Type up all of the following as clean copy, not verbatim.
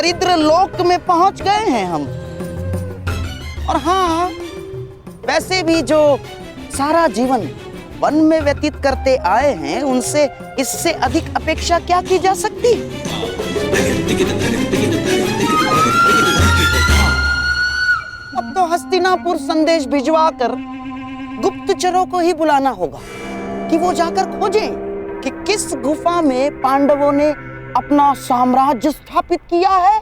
दरिद्र लोक में पहुंच गए हैं हम। और हाँ, वैसे भी जो सारा जीवन वन में व्यतीत करते आए हैं, उनसे इससे अधिक अपेक्षा क्या की जा सकती। अब तो हस्तिनापुर संदेश भिजवाकर गुप्तचरों को ही बुलाना होगा कि वो जाकर खोजें कि किस गुफा में पांडवों ने अपना साम्राज्य स्थापित किया है।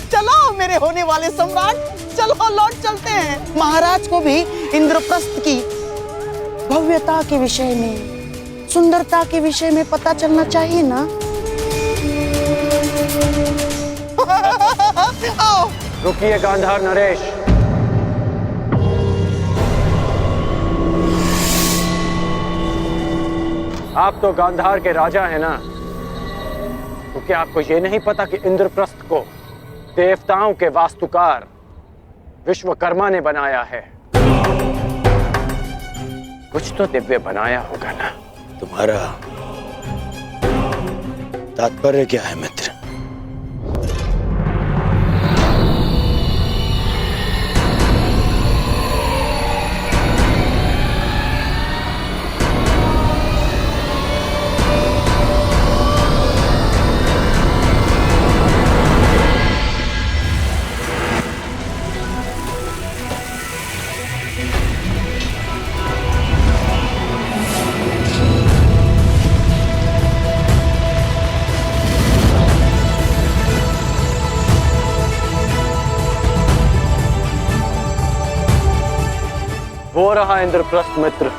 चलो मेरे होने वाले सम्राट, चलो लौट चलते हैं। महाराज को भी इंद्रप्रस्थ की भव्यता के विषय में, सुंदरता के विषय में पता चलना चाहिए ना। आओ। रुकिए गांधार नरेश। आप तो गांधार के राजा हैं ना, तो क्या आपको ये नहीं पता कि इंद्रप्रस्थ को देवताओं के वास्तुकार विश्वकर्मा ने बनाया है? कुछ तो दिव्य बनाया होगा ना। तुम्हारा तात्पर्य क्या है मित्र? वो रहा इंद्रप्रस्थ मित्र।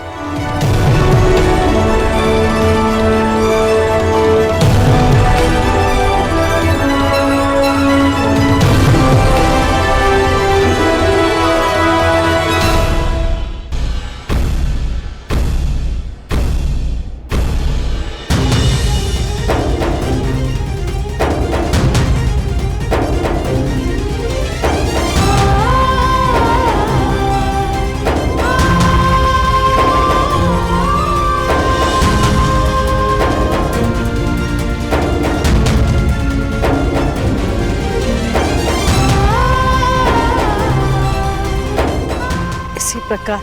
इसी प्रकार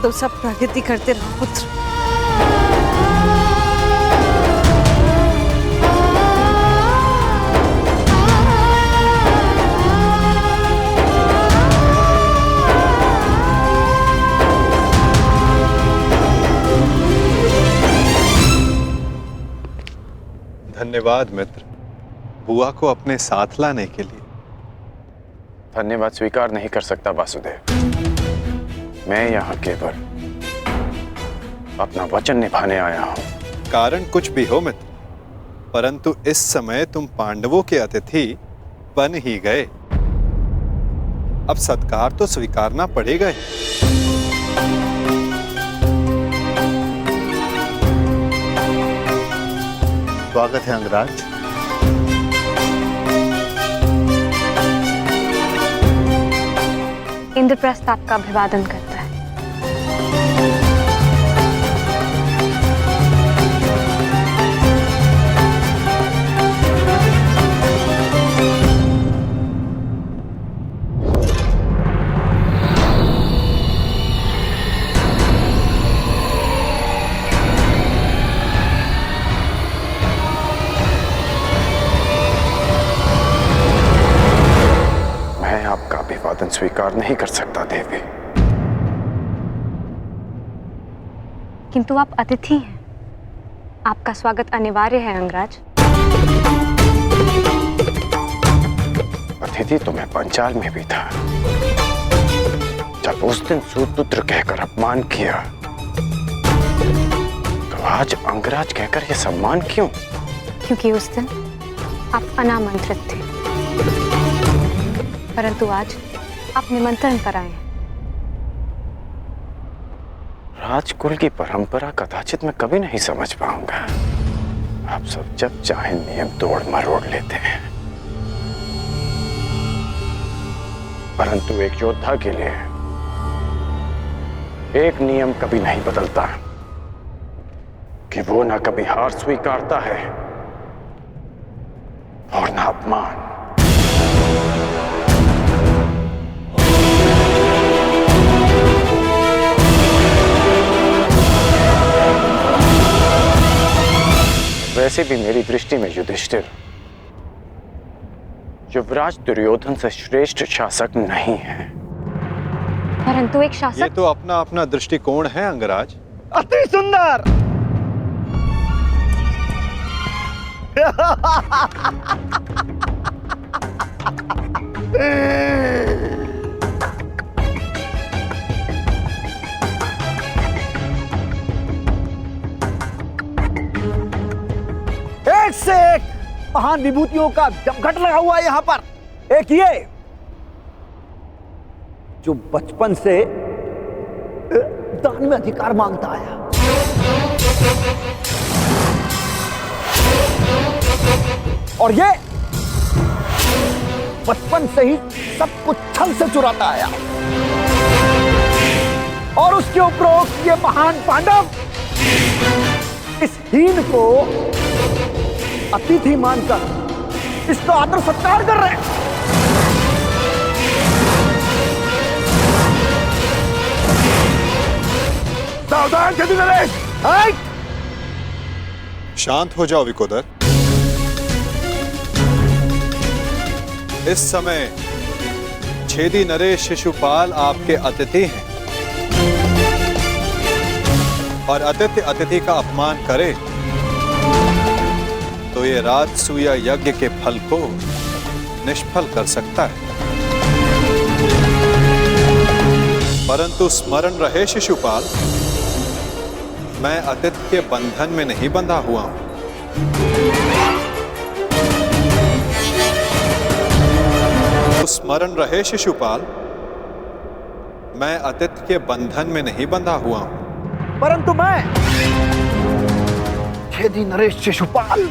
तुम सब प्रगति करते रहो पुत्र। धन्यवाद मित्र, बुआ को अपने साथ लाने के लिए। धन्यवाद स्वीकार नहीं कर सकता वासुदेव। मैं यहाँ केवल अपना वचन निभाने आया हूँ। कारण कुछ भी हो मित्र, परंतु इस समय तुम पांडवों के अतिथि बन ही गए। अब सत्कार तो स्वीकारना पड़ेगा ही। स्वागत है अंगराज। इंद्रप्रस्थ आपका अभिवादन करता है। अभिवादन स्वीकार नहीं कर सकता देवी। किंतु आप अतिथि हैं, आपका स्वागत अनिवार्य है अंगराज। अतिथि तो मैं पंचाल में भी था, जब उस दिन सूतपुत्र कहकर अपमान किया, तो आज अंगराज कहकर यह सम्मान क्यों? क्योंकि उस दिन आप अनामंत्रित थे, परंतु आज आप निमंत्रण पर आए हैं। राजकुल की परंपरा कदाचित मैं कभी नहीं समझ पाऊंगा। आप सब जब चाहे नियम तोड़ मरोड़ लेते हैं, परंतु एक योद्धा के लिए एक नियम कभी नहीं बदलता। कि वो ना कभी हार स्वीकारता है और ना अपमान। वैसे भी मेरी दृष्टि में युधिष्ठिर युवराज दुर्योधन से श्रेष्ठ शासक नहीं है। परंतु एक ये शासक तो अपना अपना दृष्टिकोण है अंगराज। अति सुंदर। एक से एक महान विभूतियों का जमघट लगा हुआ है यहां पर। एक ये जो बचपन से दान में अधिकार मांगता आया, और ये बचपन से ही सब कुछ छल से चुराता आया, और उसके उपरोक्त ये महान पांडव इस हीन को अतिथि मानकर इसका आदर सत्कार कर रहे हैं। सावधान यदि नरेश। शांत हो जाओ विकोदर। इस समय छेदी नरेश शिशुपाल आपके अतिथि हैं, और अतिथि अतिथि का अपमान करे तो ये राजसूय यज्ञ के फल को निष्फल कर सकता है। परंतु स्मरण रहे शिशुपाल, मैं अतिथि के बंधन में नहीं बंधा हुआ हूं। तो स्मरण रहे शिशुपाल, मैं अतिथि के बंधन में नहीं बंधा हुआ हूं। परंतु मैं छेदी नरेश शिशुपाल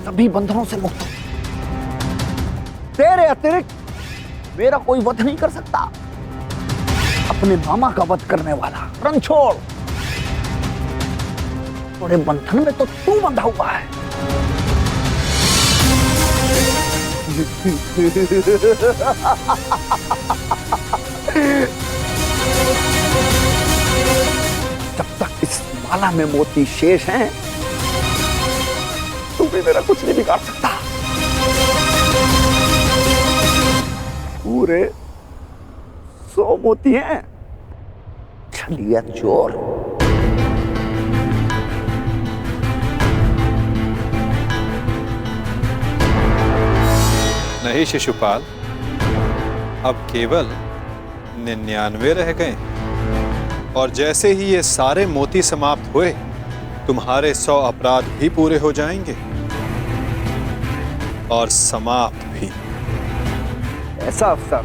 सभी बंधनों से मुक्त हूं। तेरे अतिरिक्त मेरा कोई वध नहीं कर सकता। अपने मामा का वध करने वाला रणछोड़, थोड़े बंधन में तो तू बंधा हुआ है। जब तक इस माला में मोती शेष हैं, तू भी मेरा कुछ नहीं बिगाड़ सकता। पूरे 100 मोती हैं। छलिया चोर। नहीं शिशुपाल, अब केवल 99 रह गए, और जैसे ही ये सारे मोती समाप्त हुए, तुम्हारे 100 अपराध भी पूरे हो जाएंगे और समाप्त भी। ऐसा अवसर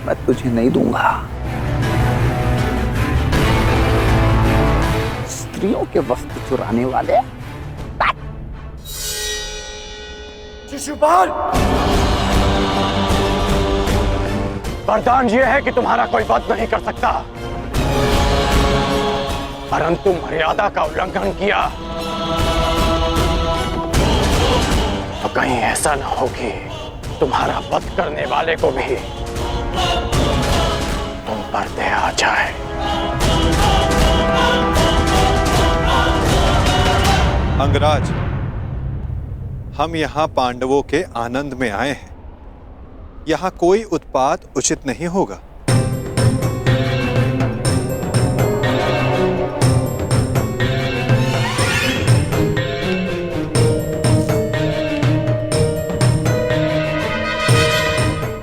मैं तुझे नहीं दूंगा। स्त्रियों के वस्त्र चुराने वाले। शिशुपाल, वरदान यह है कि तुम्हारा कोई वध नहीं कर सकता, परंतु मर्यादा का उल्लंघन किया तो कहीं ऐसा न हो कि तुम्हारा वध करने वाले को भी तुम पर दया आ जाए। अंगराज, हम यहाँ पांडवों के आनंद में आए हैं। यहाँ कोई उत्पात उचित नहीं होगा।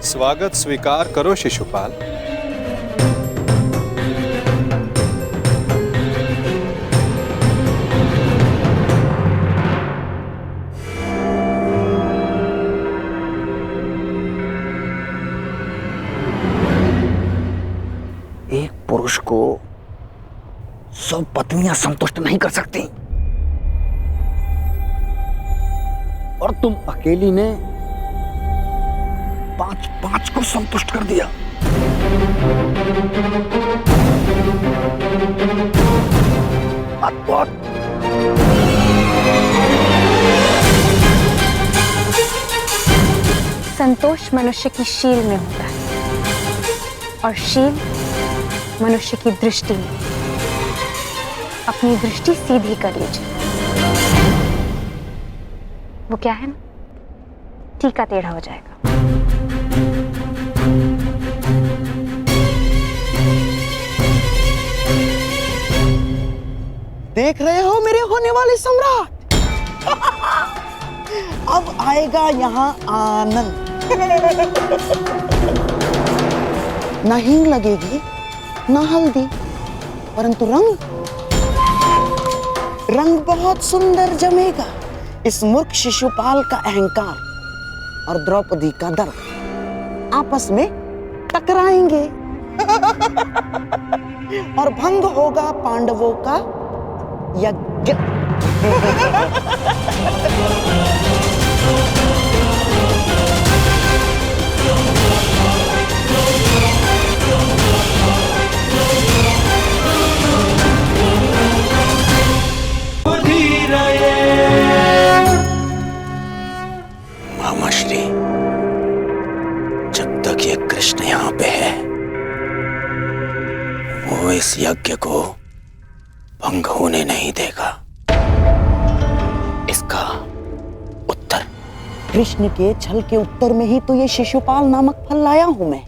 स्वागत स्वीकार करो शिशुपाल। एक पुरुष को 100 पत्नियां संतुष्ट नहीं कर सकती, और तुम अकेली ने 5 को संतुष्ट कर दिया। अद्भुत। संतोष मनुष्य की शील में होता है और शील मनुष्य की दृष्टि में। अपनी दृष्टि सीधी कर लीजिए। वो क्या है ना, टीका टेढ़ा हो जाएगा। देख रहे हो मेरे होने वाले सम्राट? अब आएगा यहाँ आनंद। न हींग लगेगी न हल्दी, परंतु रंग बहुत सुंदर जमेगा। इस मूर्ख शिशुपाल का अहंकार और द्रौपदी का दर्प आपस में टकराएंगे और भंग होगा पांडवों का यज्ञ। मामा श्री, जब तक ये कृष्ण यहाँ पे है, वो इस यज्ञ को भंग होने नहीं देगा। इसका उत्तर कृष्ण के छल के उत्तर में ही तो ये शिशुपाल नामक फल लाया हूं मैं।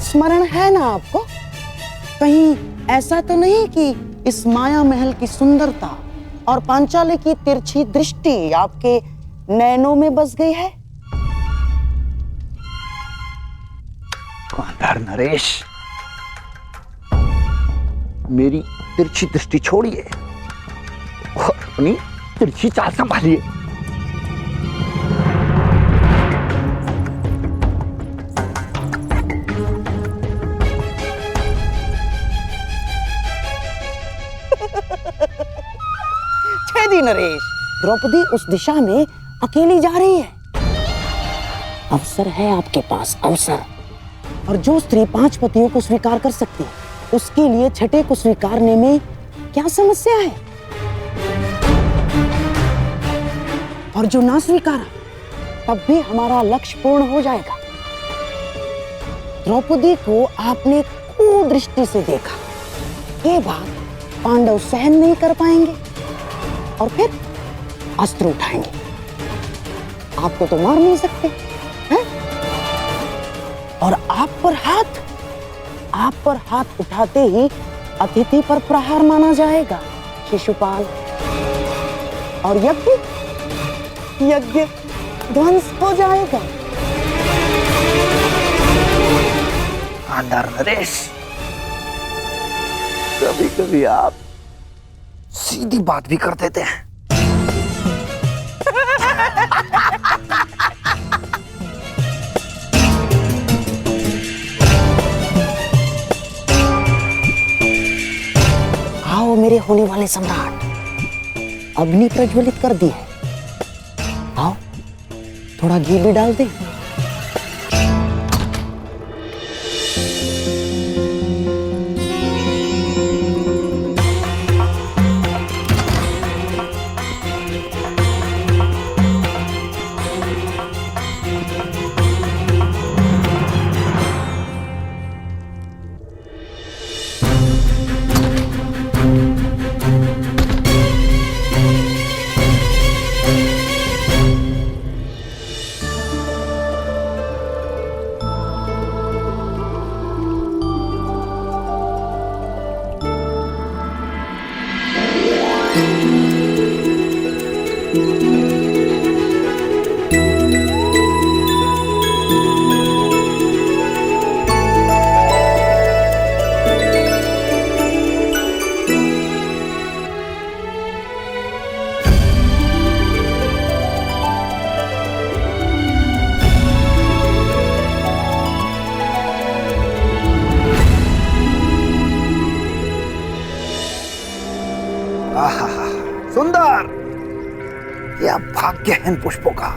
स्मरण है ना आपको? कहीं ऐसा तो नहीं कि इस माया महल की सुंदरता और पांचाली की तिरछी दृष्टि आपके नैनों में बस गई है? गांधार नरेश, मेरी तिरछी दृष्टि छोड़िए और अपनी तिरछी चाल संभालिए। छेदी नरेश, द्रौपदी उस दिशा में अकेली जा रही है। अवसर है आपके पास, अवसर। और जो स्त्री 5 पतियों को स्वीकार कर सकती है, उसके लिए छठे को स्वीकारने में क्या समस्या है? और जो ना स्वीकारा, तब भी हमारा लक्ष्य पूर्ण हो जाएगा। द्रौपदी को आपने कुदृष्टि से देखा, ये बात पांडव सहन नहीं कर पाएंगे और फिर अस्त्र उठाएंगे। आपको तो मार नहीं सकते हैं? और आप पर हाथ उठाते ही अतिथि पर प्रहार माना जाएगा शिशुपाल, और यज्ञ ध्वंस हो जाएगा। गांधार नरेश, कभी कभी आप सीधी बात भी कर देते हैं। आओ मेरे होने वाले सम्राट, अग्नि प्रज्वलित कर दी है। आओ थोड़ा घी भी डाल दे। सुंदर, यह भाग्य है इन पुष्पों का।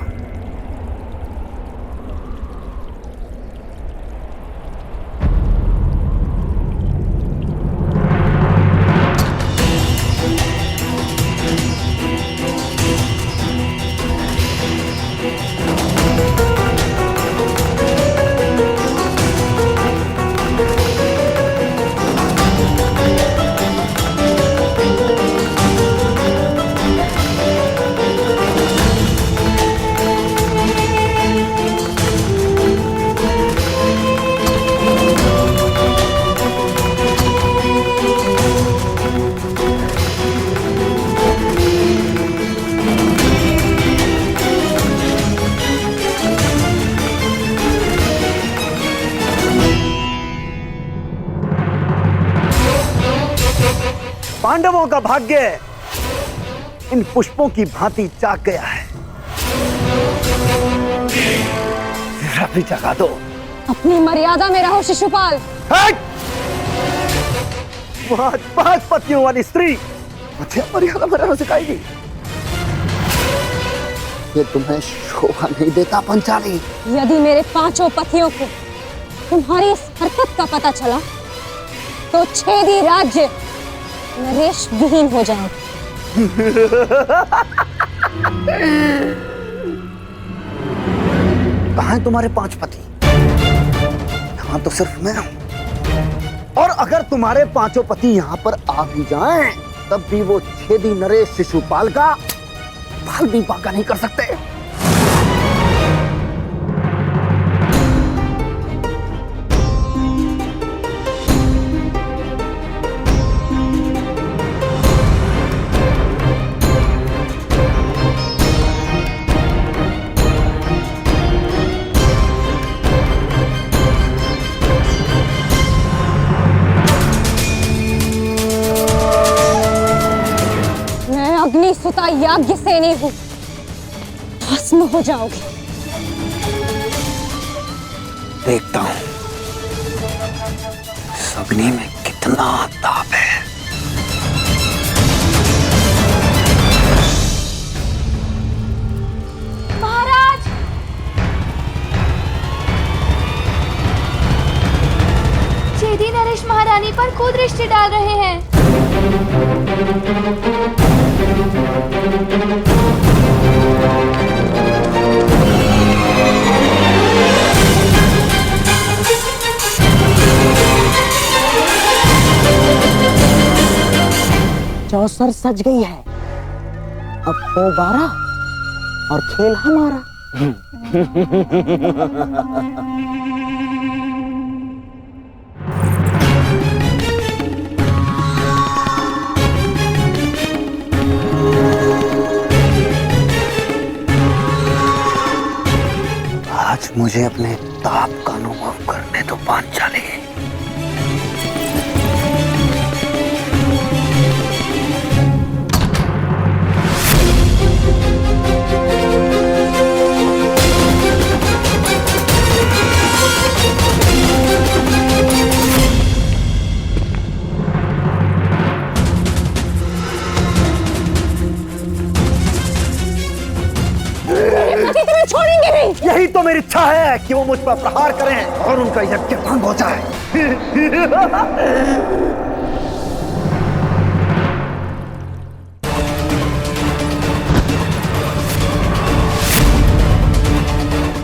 पांडवों का भाग्य इन पुष्पों की भांति जाग गया है। जरा भी जगा दो। अपनी मर्यादा में रहो शिशुपाल। पांच पतियों वाली स्त्री मुझे मर्यादा में रहना सिखाएगी? ये तुम्हें शोभा नहीं देता पंचाली। यदि मेरे पांचों पतियों को तुम्हारी इस हरकत का पता चला तो छेदी राज्य नरेश विहीन हो जाएगा। कहाँ हैं तुम्हारे 5 पति? यहाँ तो सिर्फ मैं हूं। और अगर तुम्हारे 5 पति यहाँ पर आ भी जाएं, तब भी वो छेदी नरेश शिशुपाल का बाल भी बांका नहीं कर सकते। अग्निसुता याज्ञ सेनी हूं, भस्म हो जाओगे। देखता हूं इस अग्नि में कितना ताप है। महाराज, छेदी नरेश महारानी पर कुदृष्टि डाल रहे हैं। चौसर सज गई है, अब तो 12 और खेल हमारा। आज मुझे अपने ताप का अनुभव करने दो पांचाली। छोड़ेंगे नहीं। यही तो मेरी इच्छा है कि वो मुझ पर प्रहार करें और उनका यज्ञ भंग हो जाए।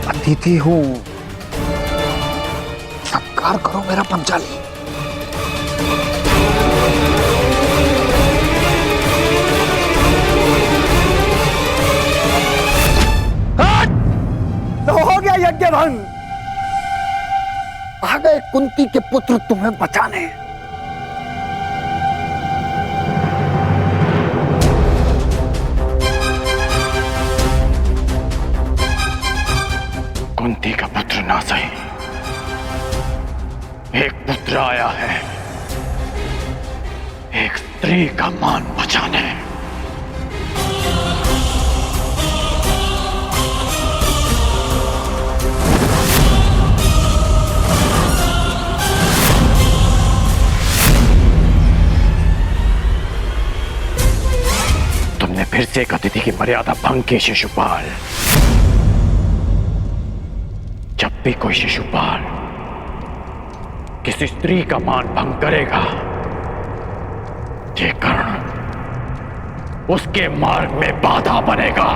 अतिथि हूं, सत्कार करो मेरा पंचाली। तो हो गया यज्ञ भंग। आ गए कुंती के पुत्र तुम्हें बचाने। कुंती का पुत्र ना सही, एक पुत्र आया है, एक स्त्री का मान बचाने। तुमने फिर से एक अतिथि की मर्यादा भंग की शिशुपाल। जब भी कोई शिशुपाल किसी स्त्री का मान भंग करेगा, ये कर्ण उसके मार्ग में बाधा बनेगा।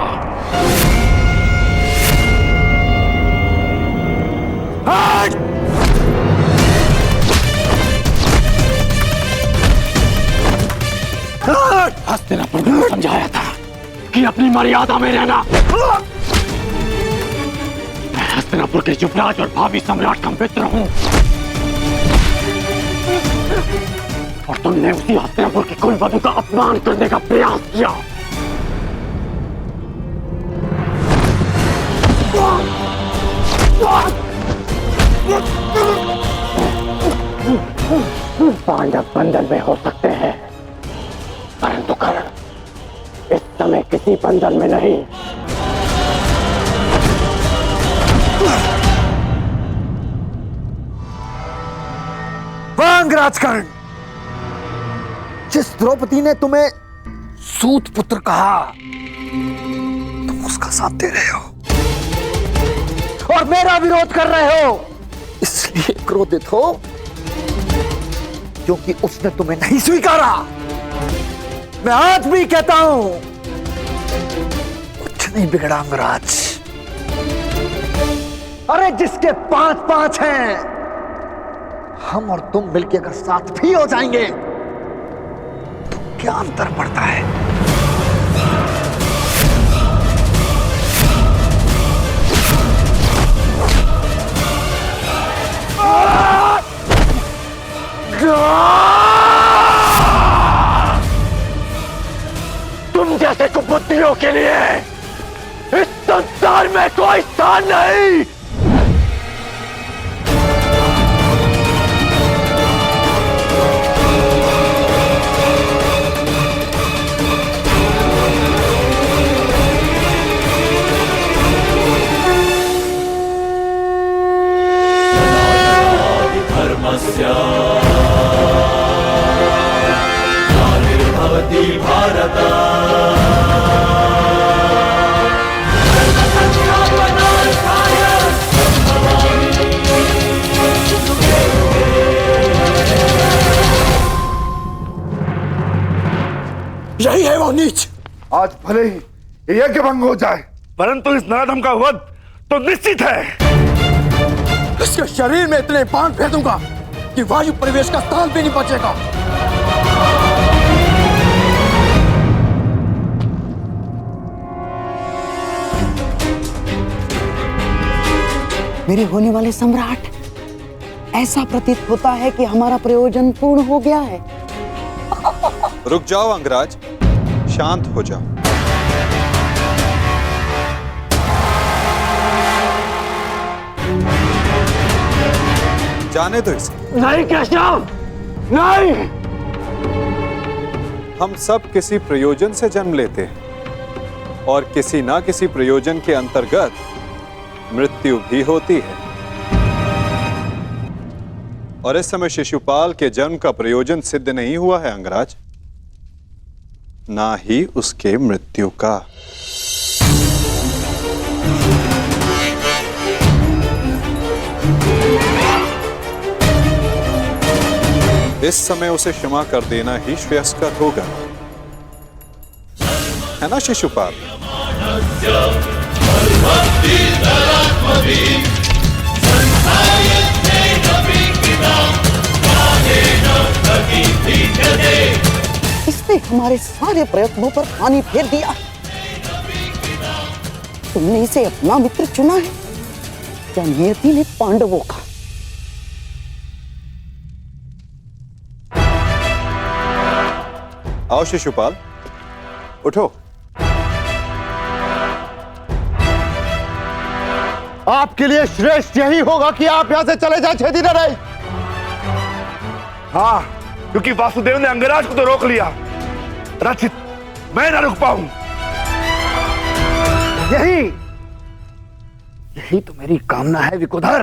हस्तिनापुर ने समझाया था कि अपनी मर्यादा में रहना। मैं हस्तिनापुर के युवराज और भावी सम्राट का मित्र हूं, और तुमने उसी हस्तिनापुर की कुलवधू का अपमान करने का प्रयास किया। पांडव बंधन में हो सकते हैं, किसी बंधन में नहीं। वांग राजकर्ण, जिस द्रौपदी ने तुम्हें सूत पुत्र कहा तुम उसका साथ दे रहे हो और मेरा विरोध कर रहे हो, इसलिए क्रोधित हो क्योंकि उसने तुम्हें नहीं स्वीकारा। मैं आज भी कहता हूं कुछ नहीं बिगड़ा अंगराज। अरे जिसके 5-5 हैं, हम और तुम मिलके अगर साथ भी हो जाएंगे तो क्या अंतर पड़ता है? तुम जैसे कुबुद्धियों के लिए इस संसार में कोई स्थान नहीं। भवति भारत यही है वो नीच। आज भले ही यज्ञ भंग हो जाए, परंतु इस नराधम का वध तो निश्चित है। इसके शरीर में इतने बाण फेंकूंगा कि वायु परिवेश का स्थान भी नहीं बचेगा। मेरे होने वाले सम्राट, ऐसा प्रतीत होता है कि हमारा प्रयोजन पूर्ण हो गया है। रुक जाओ अंगराज, शांत हो जाओ। जाने दो इसे। नहीं केशव, नहीं। हम सब किसी प्रयोजन से जन्म लेते हैं और किसी ना किसी प्रयोजन के अंतर्गत मृत्यु भी होती है। और इस समय शिशुपाल के जन्म का प्रयोजन सिद्ध नहीं हुआ है अंगराज, ना ही उसके मृत्यु का। इस समय उसे क्षमा कर देना ही श्रेयस्कर होगा, है ना शिशुपाल? इसने हमारे सारे प्रयत्नों पर पानी फेर दिया। तुमने इसे अपना मित्र चुना है या नियति ने पांडवों का? आओ शिशुपाल, उठो। आपके लिए श्रेष्ठ यही होगा कि आप यहां से चले जाएं छेदी न रहे। हाँ, क्योंकि वासुदेव ने अंगराज को तो रोक लिया, रचित मैं ना रुक पाऊं। यही तो मेरी कामना है विकुधर।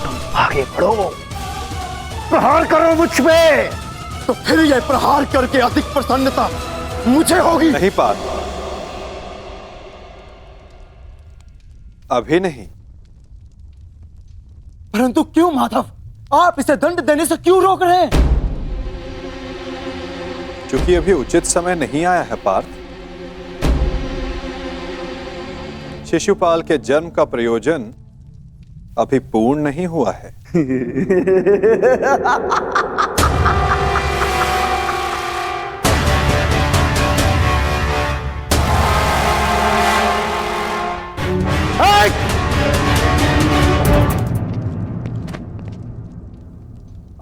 तुम आगे बढ़ो, प्रहार करो मुझ पे, तो फिर यह प्रहार करके अधिक प्रसन्नता मुझे होगी। नहीं पाल, अभी नहीं। परंतु क्यों माधव, आप इसे दंड देने से क्यों रोक रहे हैं? क्योंकि अभी उचित समय नहीं आया है पार्थ। शिशुपाल के जन्म का प्रयोजन अभी पूर्ण नहीं हुआ है।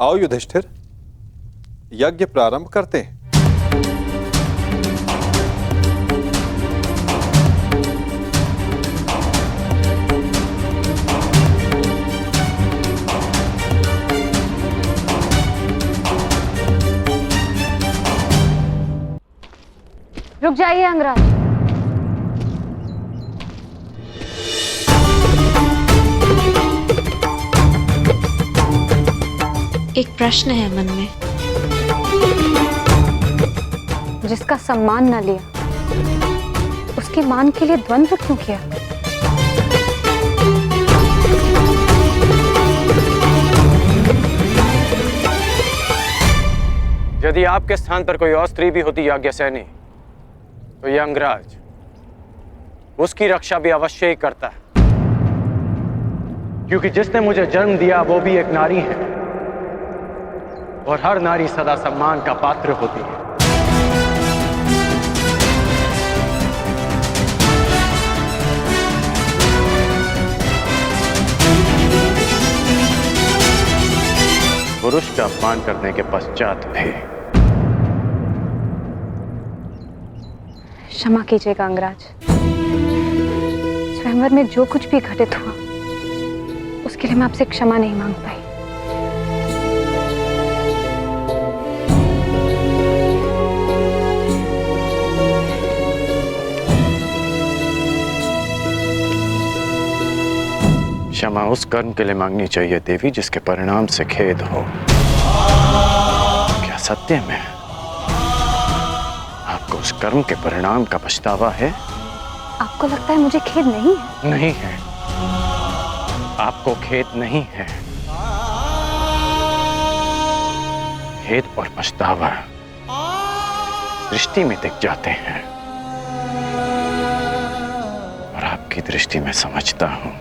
आओ युधिष्ठिर, यज्ञ प्रारंभ करते हैं। रुक जाइए अंगराज। एक प्रश्न है मन में। जिसका सम्मान न लिया उसके मान के लिए द्वंद्व क्यों किया? यदि आपके स्थान पर कोई और स्त्री भी होती याज्ञसेनी, तो यह अंगराज उसकी रक्षा भी अवश्य ही करता है, क्योंकि जिसने मुझे जन्म दिया वो भी एक नारी है और हर नारी सदा सम्मान का पात्र होती है। पुरुष का अपमान करने के पश्चात भी। क्षमा कीजिएगा अंगराज, स्वयंवर में जो कुछ भी घटित हुआ उसके लिए मैं आपसे क्षमा नहीं मांग पाई। क्षमा उस कर्म के लिए मांगनी चाहिए देवी जिसके परिणाम से खेद हो। क्या सत्य में आपको उस कर्म के परिणाम का पछतावा है? आपको लगता है मुझे खेद नहीं है? नहीं है, आपको खेद नहीं है। खेद और पछतावा दृष्टि में दिख जाते हैं और आपकी दृष्टि में समझता हूं।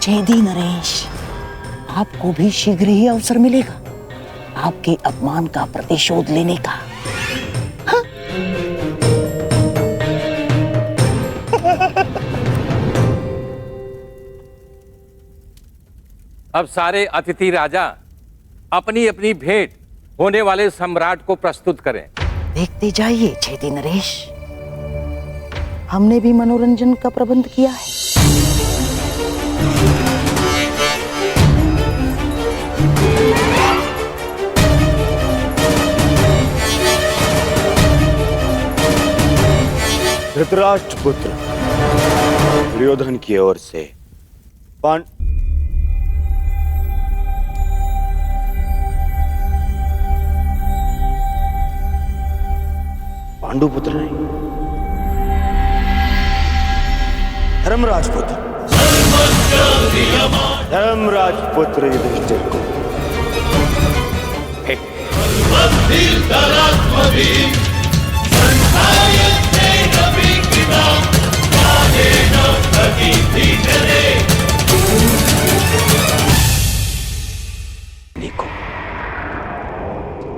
छेदी नरेश, आपको भी शीघ्र ही अवसर मिलेगा आपके अपमान का प्रतिशोध लेने का। हाँ? अब सारे अतिथि राजा अपनी अपनी भेंट होने वाले सम्राट को प्रस्तुत करें। देखते जाइए छेदी नरेश, हमने भी मनोरंजन का प्रबंध किया है। धृतराष्ट्र पुत्र दुर्योधन की ओर से पांडु पुत्र नहीं, धर्मराज पुत्र, धर्मराज पुत्र युधिष्ठिर को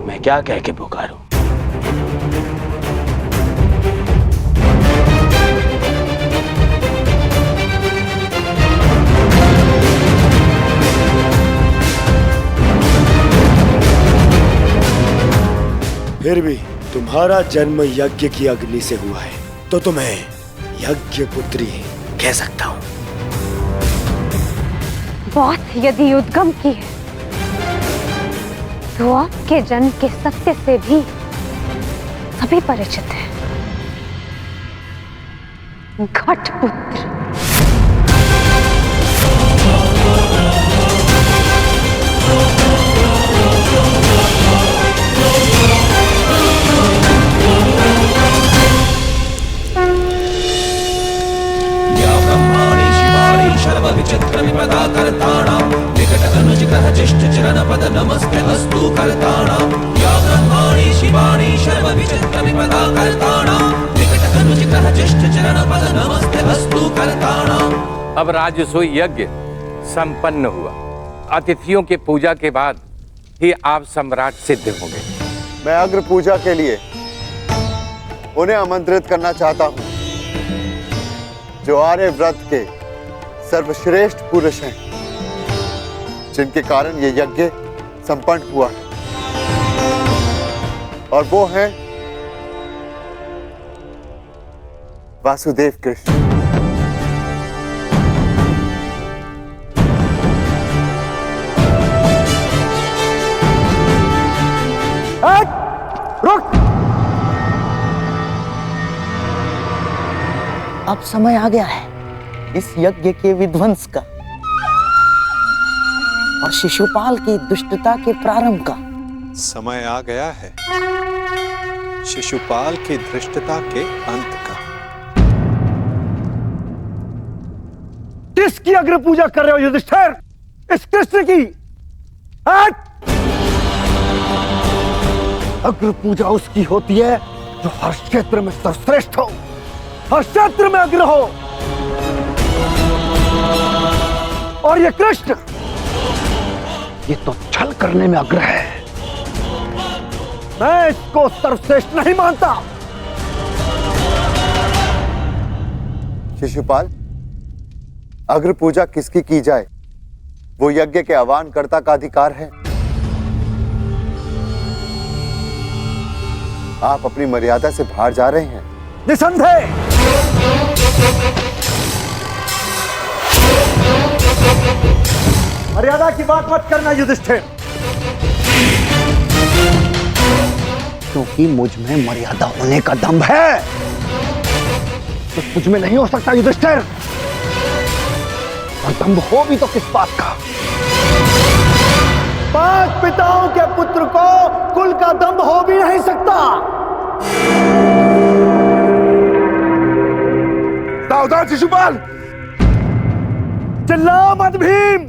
मैं क्या कह के पुकारूं? फिर भी तुम्हारा जन्म यज्ञ की अग्नि से हुआ है तो तुम्हें यज्ञ पुत्री कह सकता हूं। बात यदि उद्गम की है तो आपके जन्म के सत्य से भी सभी परिचित हैं। घटपुत्र। विचित्र विपदा कर्ताणां विकट अनुज ग्रह ज्येष्ठ चरण पद नमस्ते अस्तु कर्ताणां या ब्रह्माणि शिवाणि शर्व विचित्र विपदा कर्ताणां विकट अनुज ग्रह ज्येष्ठ चरण पद नमस्ते अस्तु कर्ताणां। अब राजसूय यज्ञ संपन्न हुआ। अतिथियों की पूजा के बाद ही आप सम्राट सिद्ध होंगे। मैं अग्र पूजा के लिए उन्हें आमंत्रित करना चाहता हूं जो आर्य व्रत के सर्वश्रेष्ठ पुरुष हैं, जिनके कारण ये यज्ञ संपन्न हुआ है, और वो हैं वासुदेव कृष्ण। रुक! अब समय आ गया है इस यज्ञ के विध्वंस का और शिशुपाल की दुष्टता के प्रारंभ का। समय आ गया है शिशुपाल की धृष्टता के अंत का। किसकी अग्र पूजा कर रहे हो युधिष्ठिर? इस कृष्ण की? अग्र पूजा उसकी होती है जो हर क्षेत्र में सर्वश्रेष्ठ हो, हर क्षेत्र में अग्र हो। और ये कृष्ण, ये तो छल करने में अग्र है। मैं इसको सर्वश्रेष्ठ नहीं मानता। शिशुपाल, अग्र पूजा किसकी की जाए, वो यज्ञ के आह्वानकर्ता का अधिकार है। आप अपनी मर्यादा से बाहर जा रहे हैं। निसंदेह। मर्यादा की बात मत करना युधिष्ठिर, क्योंकि मुझ में मर्यादा होने का दम्भ है, तो मुझ में नहीं हो सकता युधिष्ठिर। और दम्भ हो भी तो किस बात का? 5 पिताओं के पुत्र को कुल का दम्भ हो भी नहीं सकता। सावधान शिशुपाल! चिल्ला मत भीम।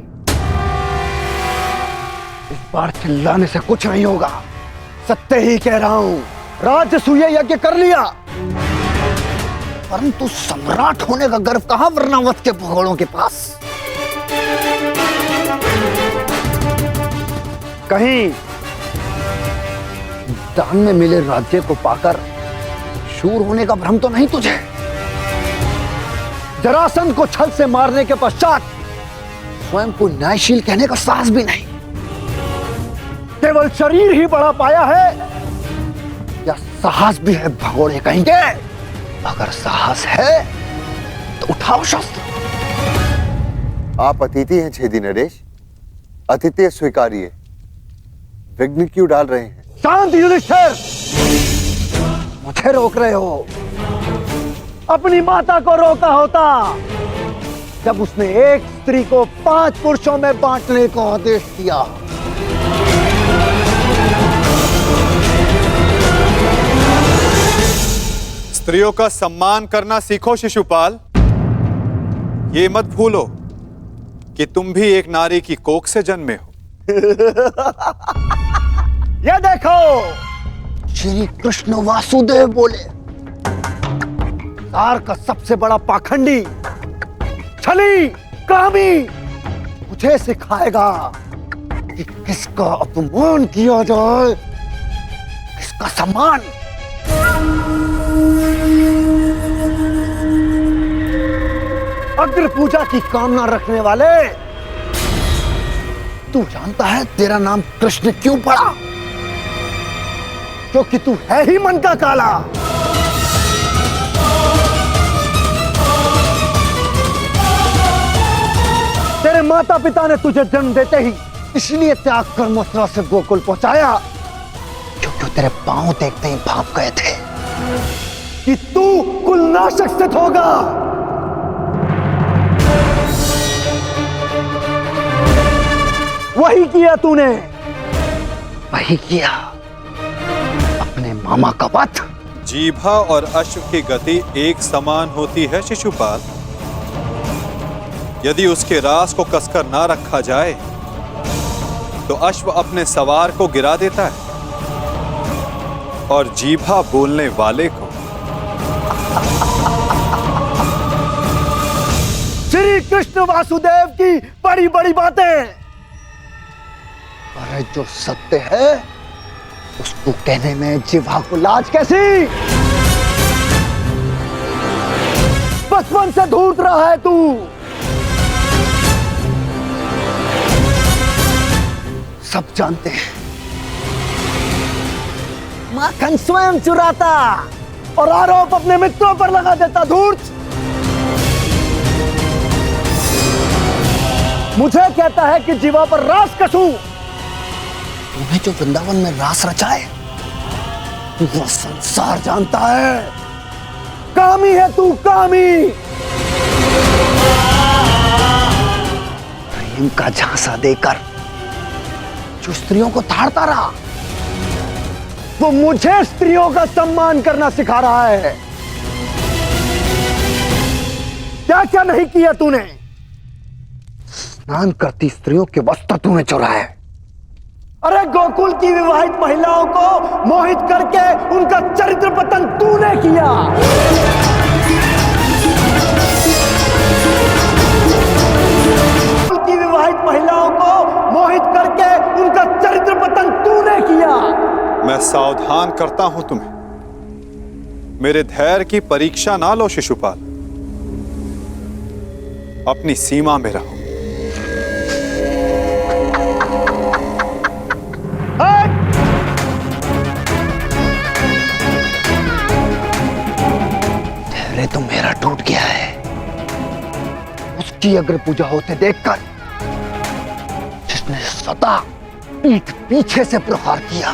इस बार चिल्लाने से कुछ नहीं होगा, सत्य ही कह रहा हूं। राजसूय यज्ञ कर लिया, परंतु सम्राट होने का गर्व कहां वर्णावत के भगोड़ों के पास? कहीं दान में मिले राज्य को पाकर शूर होने का भ्रम तो नहीं तुझे? जरासंध को छल से मारने के पश्चात स्वयं को न्यायशील कहने का साहस भी नहीं। केवल शरीर ही बढ़ा पाया है या साहस भी है भगोड़े कहेंगे? अगर साहस है तो उठाओ शस्त्र। आप अतिथि हैं छेदी नरेश, अतिथि स्वीकारिए। विघ्न क्यों डाल रहे हैं? शांत युधिष्ठिर, मुझे रोक रहे हो। अपनी माता को रोका होता जब उसने एक स्त्री को 5 पुरुषों में बांटने को आदेश दिया। स्त्रियों का सम्मान करना सीखो शिशुपाल। ये मत भूलो कि तुम भी एक नारी की कोख से जन्मे हो। ये देखो, श्री कृष्ण वासुदेव बोले, तार का सबसे बड़ा पाखंडी, छली, कामी मुझे सिखाएगा कि किसका अपमान किया जाए, किसका सम्मान। अग्र पूजा की कामना रखने वाले, तू जानता है तेरा नाम कृष्ण क्यों पड़ा? क्योंकि तू है ही मन का काला। तेरे माता पिता ने तुझे जन्म देते ही इसलिए त्याग कर मथुरा से गोकुल पहुंचाया, क्योंकि तेरे पांव देखते ही भाप गए थे कि तू कुलनाशक सिद्ध होगा। वही किया तूने, वही किया, अपने मामा का वध। जीभा और अश्व की गति एक समान होती है शिशुपाल। यदि उसके रास को कसकर ना रखा जाए तो अश्व अपने सवार को गिरा देता है और जीभा बोलने वाले को। श्री कृष्ण वासुदेव की बड़ी बड़ी बातें, अरे जो सत्य है उसको कहने में जिह्वा को लाज कैसी? बचपन से ढूंढ रहा है तू। सब जानते हैं माखन स्वयं चुराता और आरोप अपने मित्रों पर लगा देता। धूर्त मुझे कहता है कि जीवा पर रास कसूं। तूने जो वृंदावन में रास रचा है वो संसार जानता है। कामी है तू, कामी। प्रेम का झांसा देकर जो स्त्रियों को ताड़ता रहा वो मुझे स्त्रियों का सम्मान करना सिखा रहा है। क्या क्या नहीं किया तूने? स्नान करती स्त्रियों के वस्त्र तूने चुराए। अरे गोकुल की विवाहित महिलाओं को मोहित करके उनका चरित्र पतन तूने किया। गोकुल की विवाहित महिलाओं को मोहित करके उनका चरित्र पतन तूने किया। मैं सावधान करता हूं तुम्हें, मेरे धैर्य की परीक्षा ना लो शिशुपाल। अपनी सीमा में रहो। धैर्य तो मेरा टूट गया है। उसकी अग्र पूजा होते देखकर जिसने सदा पीठ पीछे से प्रहार किया।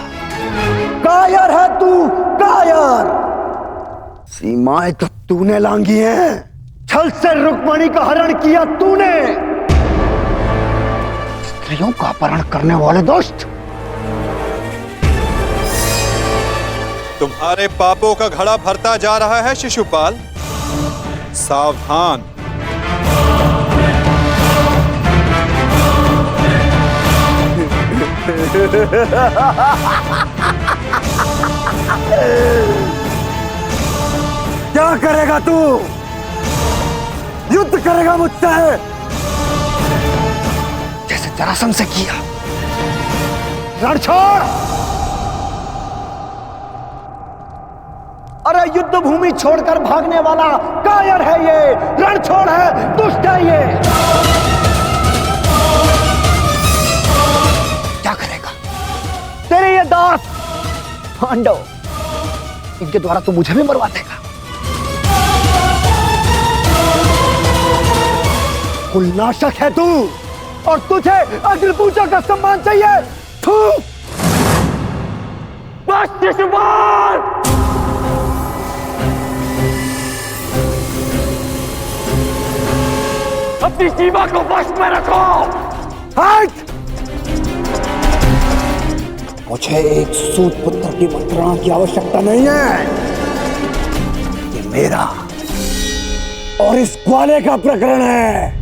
कायर है तू, कायर। सीमाएं तो तूने लांघी हैं। छल से रुक्मणी का हरण किया तूने। स्त्रियों का अपहरण करने वाले दुष्ट। तुम्हारे पापों का घड़ा भरता जा रहा है शिशुपाल। सावधान। क्या करेगा तू? युद्ध करेगा मुझसे जैसे जरासंध से किया? रण छोड़। अरे युद्ध भूमि छोड़कर भागने वाला कायर है ये, रण छोड़ है, दुष्ट है ये। क्या करेगा तेरे ये दास पांडव? इनके द्वारा तो मुझे भी मरवा देगा। कुलनाशक है तू और तुझे अग्नि पूजा का सम्मान चाहिए। थू। बस शिशुपाल। अपनी सीमा को वश में रखो। हट। मुझे एक सूत पुत्र की मंत्रणा की आवश्यकता नहीं है। ये मेरा और इस ग्वाले का प्रकरण है।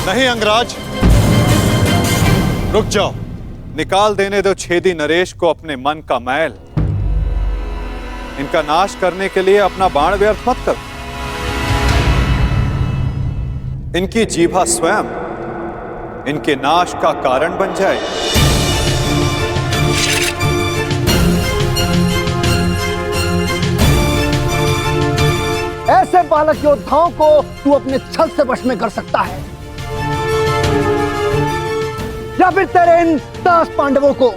नहीं अंगराज, रुक जाओ। निकाल देने दो छेदी नरेश को अपने मन का मैल। इनका नाश करने के लिए अपना बाण व्यर्थ मत कर। इनकी जीभा स्वयं इनके नाश का कारण बन जाए। ऐसे बालक योद्धाओं को तू अपने छल से वश में कर सकता है या फिर तेरे इन दास पांडवों को।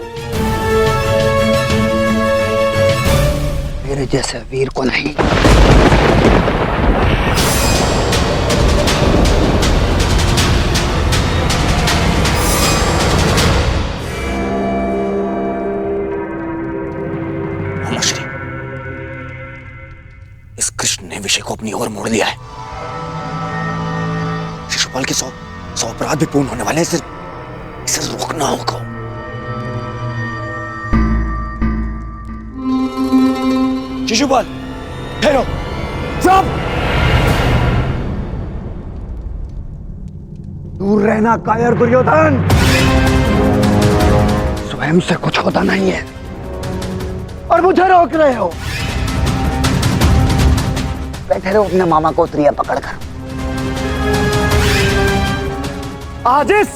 मेरे जैसे वीर को नहीं। श्री, इस कृष्ण ने विषय को अपनी ओर मोड़ लिया है। शिशुपाल के 100 अपराध भी पूर्ण होने वाले हैं। इसे रोकना होगा। शिशुपाल ठहरो। चुप। दूर रहना कायर दुर्योधन। स्वयं से कुछ होता नहीं है और मुझे रोक रहे हो। बैठे रहो अपने मामा को उतरिया पकड़कर। आज इस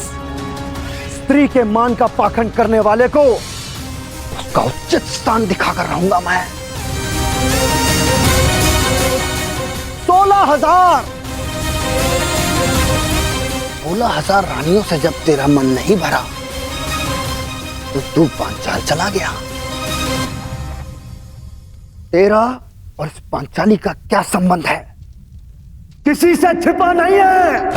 स्त्री के मान का पाखंड करने वाले को उसका उचित स्थान दिखाकर रहूंगा मैं। 16,000 रानियों से जब तेरा मन नहीं भरा तो तू पांचाल चला गया। तेरा और इस पांचाली का क्या संबंध है? किसी से छिपा नहीं है।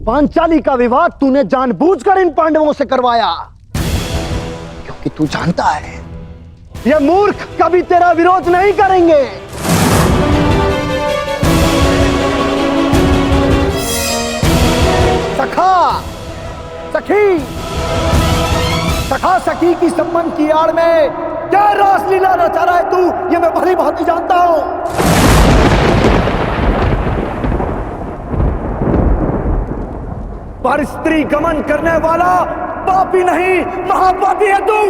पांचाली का विवाह तूने जानबूझकर इन पांडवों से करवाया, क्योंकि तू जानता है ये मूर्ख कभी तेरा विरोध नहीं करेंगे। सखा सखी, सखा सखी की संबंध की आड़ में क्या रासलीला रचा रहा है तू, ये मैं भली भांति जानता हूं। पर स्त्री गमन करने वाला पापी नहीं, महापापी है तू।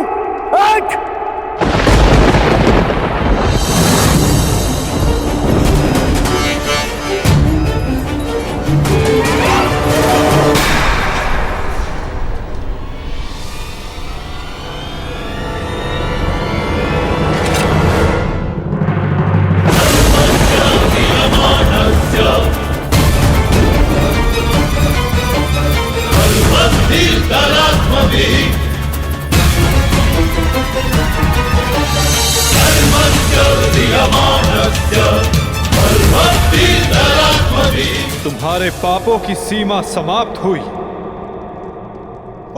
तुम्हारे पापों की सीमा समाप्त हुई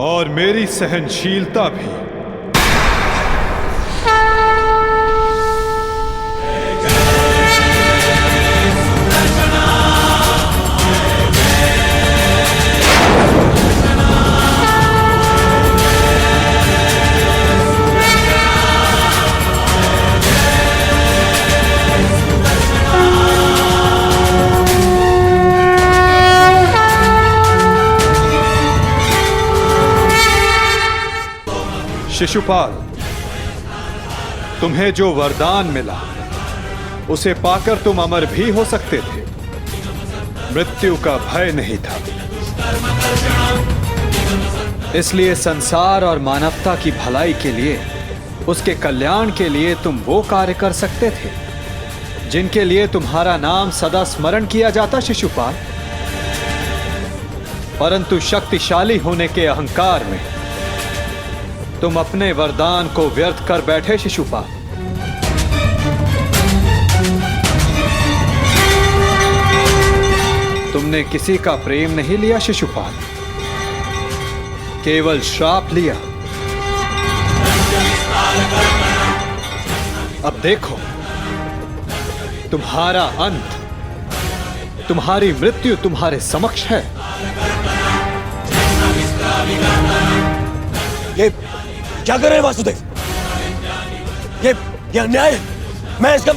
और मेरी सहनशीलता भी। शिशुपाल, तुम्हें जो वरदान मिला उसे पाकर तुम अमर भी हो सकते थे। मृत्यु का भय नहीं था। इसलिए संसार और मानवता की भलाई के लिए, उसके कल्याण के लिए तुम वो कार्य कर सकते थे जिनके लिए तुम्हारा नाम सदा स्मरण किया जाता शिशुपाल। परंतु शक्तिशाली होने के अहंकार में तुम अपने वरदान को व्यर्थ कर बैठे शिशुपाल। तुमने किसी का प्रेम नहीं लिया शिशुपाल, केवल श्राप लिया। अब देखो, तुम्हारा अंत, तुम्हारी मृत्यु तुम्हारे समक्ष है। ये क्या कर रहे हैं वासुदेव? ये अन्याय है। मैं इसका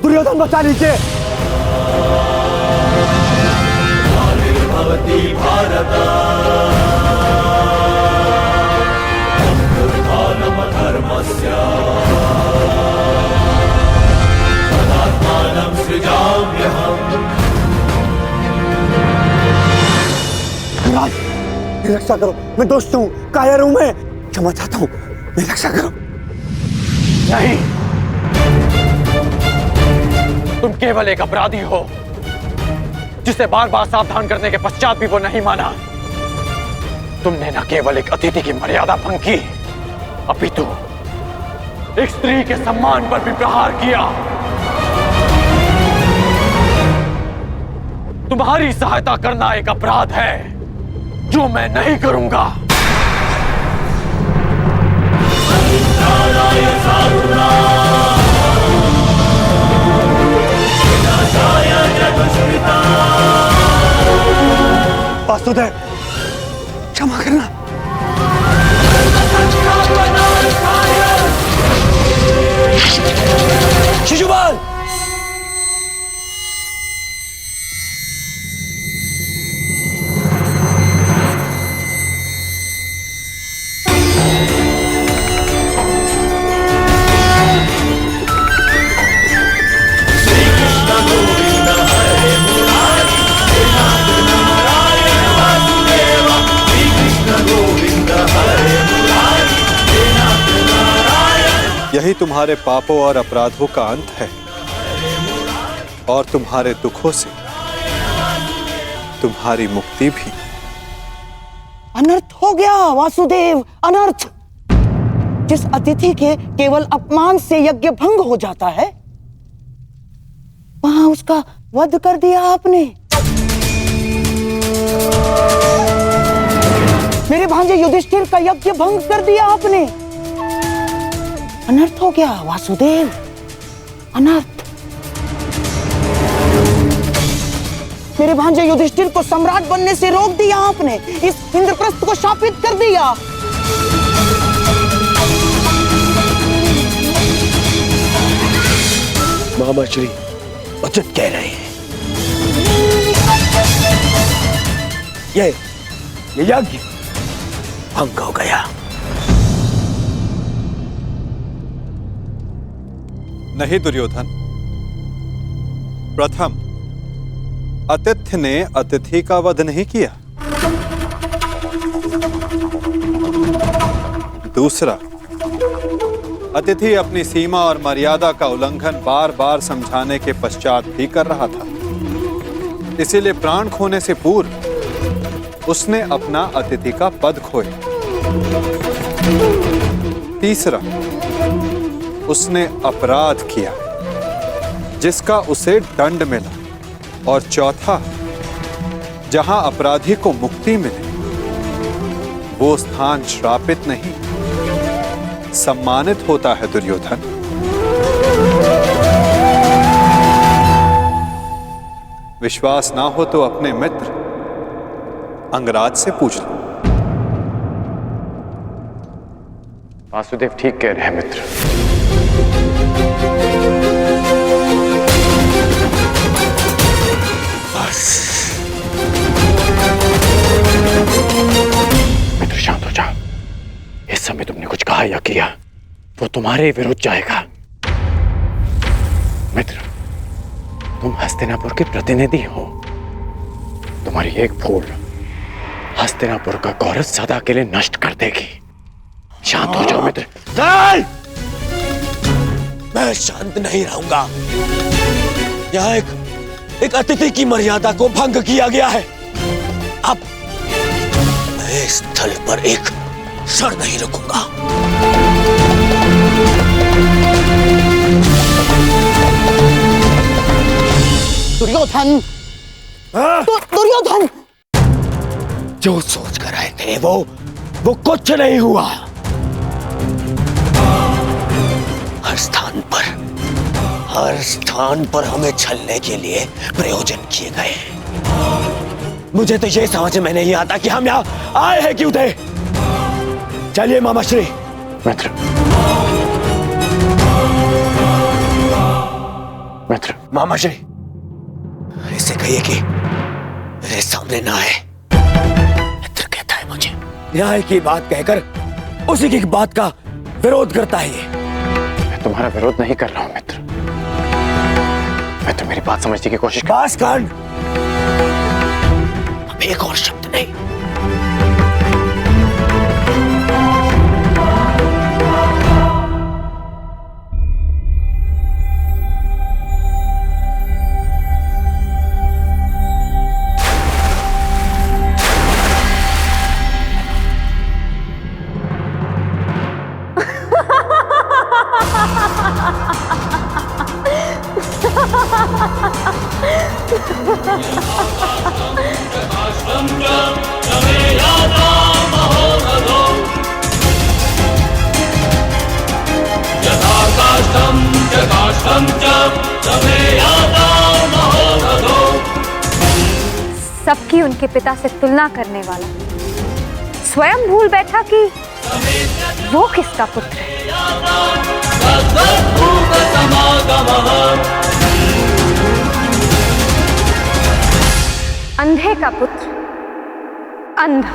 दुर्योधन बचा लीजिए। भवती भारत धर्मस्य तदात्मानं सृजाम्यहम्। महाराज, मेरी रक्षा करो, मैं दोस्त हूँ, कायर हूँ, मैं क्षमा चाहता हूँ, मेरी रक्षा करो। नहीं, तुम केवल एक अपराधी हो जिसे बार बार सावधान करने के पश्चात भी वो नहीं माना। तुमने न केवल एक अतिथि की मर्यादा भंग की, अपितु एक स्त्री के सम्मान पर भी प्रहार किया। तुम्हारी सहायता करना एक अपराध है जो मैं नहीं करूंगा। कालाय साधुनां विनाशाय च दुष्कृतां। वासुदेव क्षमा करना। शिशुपाल यही तुम्हारे पापों और अपराधों का अंत है और तुम्हारे दुखों से तुम्हारी मुक्ति भी। अनर्थ हो गया वासुदेव, अनर्थ। जिस अतिथि के केवल अपमान से यज्ञ भंग हो जाता है, वहां उसका वध कर दिया आपने। मेरे भांजे युधिष्ठिर का यज्ञ भंग कर दिया आपने। अनर्थ हो गया वासुदेव, अनर्थ। मेरे भांजे युधिष्ठिर को सम्राट बनने से रोक दिया आपने, इस इंद्रप्रस्थ को शापित कर दिया। मामा श्री उचित कह रहे हैं। ये यज्ञ भंग हो गया। नहीं दुर्योधन, प्रथम आतिथ्य ने अतिथि का वध नहीं किया। दूसरा, अतिथि अपनी सीमा और मर्यादा का उल्लंघन बार बार समझाने के पश्चात भी कर रहा था। इसीलिए प्राण खोने से पूर्व उसने अपना अतिथि का पद खोया। तीसरा, उसने अपराध किया जिसका उसे दंड मिला। और चौथा, जहां अपराधी को मुक्ति मिले वो स्थान श्रापित नहीं, सम्मानित होता है दुर्योधन। विश्वास ना हो तो अपने मित्र अंगराज से पूछ लो। वासुदेव ठीक कह रहे हैं मित्र। मित्र शांत हो जाओ। इस समय तुमने कुछ कहा या किया वो तुम्हारे विरुद्ध जाएगा। मित्र, तुम हस्तिनापुर के प्रतिनिधि हो। तुम्हारी एक भूल हस्तिनापुर का गौरव सदा के लिए नष्ट कर देगी। शांत हो जाओ मित्र। मैं शांत नहीं रहूंगा। यहाँ एक अतिथि की मर्यादा को भंग किया गया है। अब मैं इस स्थल पर एक क्षण नहीं रुकूंगा। दुर्योधन, दुर्योधन, जो सोच कर आए थे वो कुछ नहीं हुआ। हर स्थान पर हमें छलने के लिए प्रयोजन किए गए। मुझे तो ये समझ में नहीं आता कि हम यहाँ आए हैं क्यों थे। चलिए मामाश्री। मित्र, मित्र, मामाश्री, इसे कहिए कि मेरे सामने ना आए। मित्र कहता है मुझे। न्याय की बात कहकर उसी की बात का विरोध करता है ये। मैं तुम्हारा विरोध नहीं कर रहा हूं मित्र। मैं तो मेरी बात समझने की कोशिश बस कांड। अब एक और शब्द नहीं। प्रकाशं च तमेयाता महोरथो। सबकी उनके पिता से तुलना करने वाला स्वयं भूल बैठा कि वो किसका पुत्र है। अंधे का पुत्र अंधा।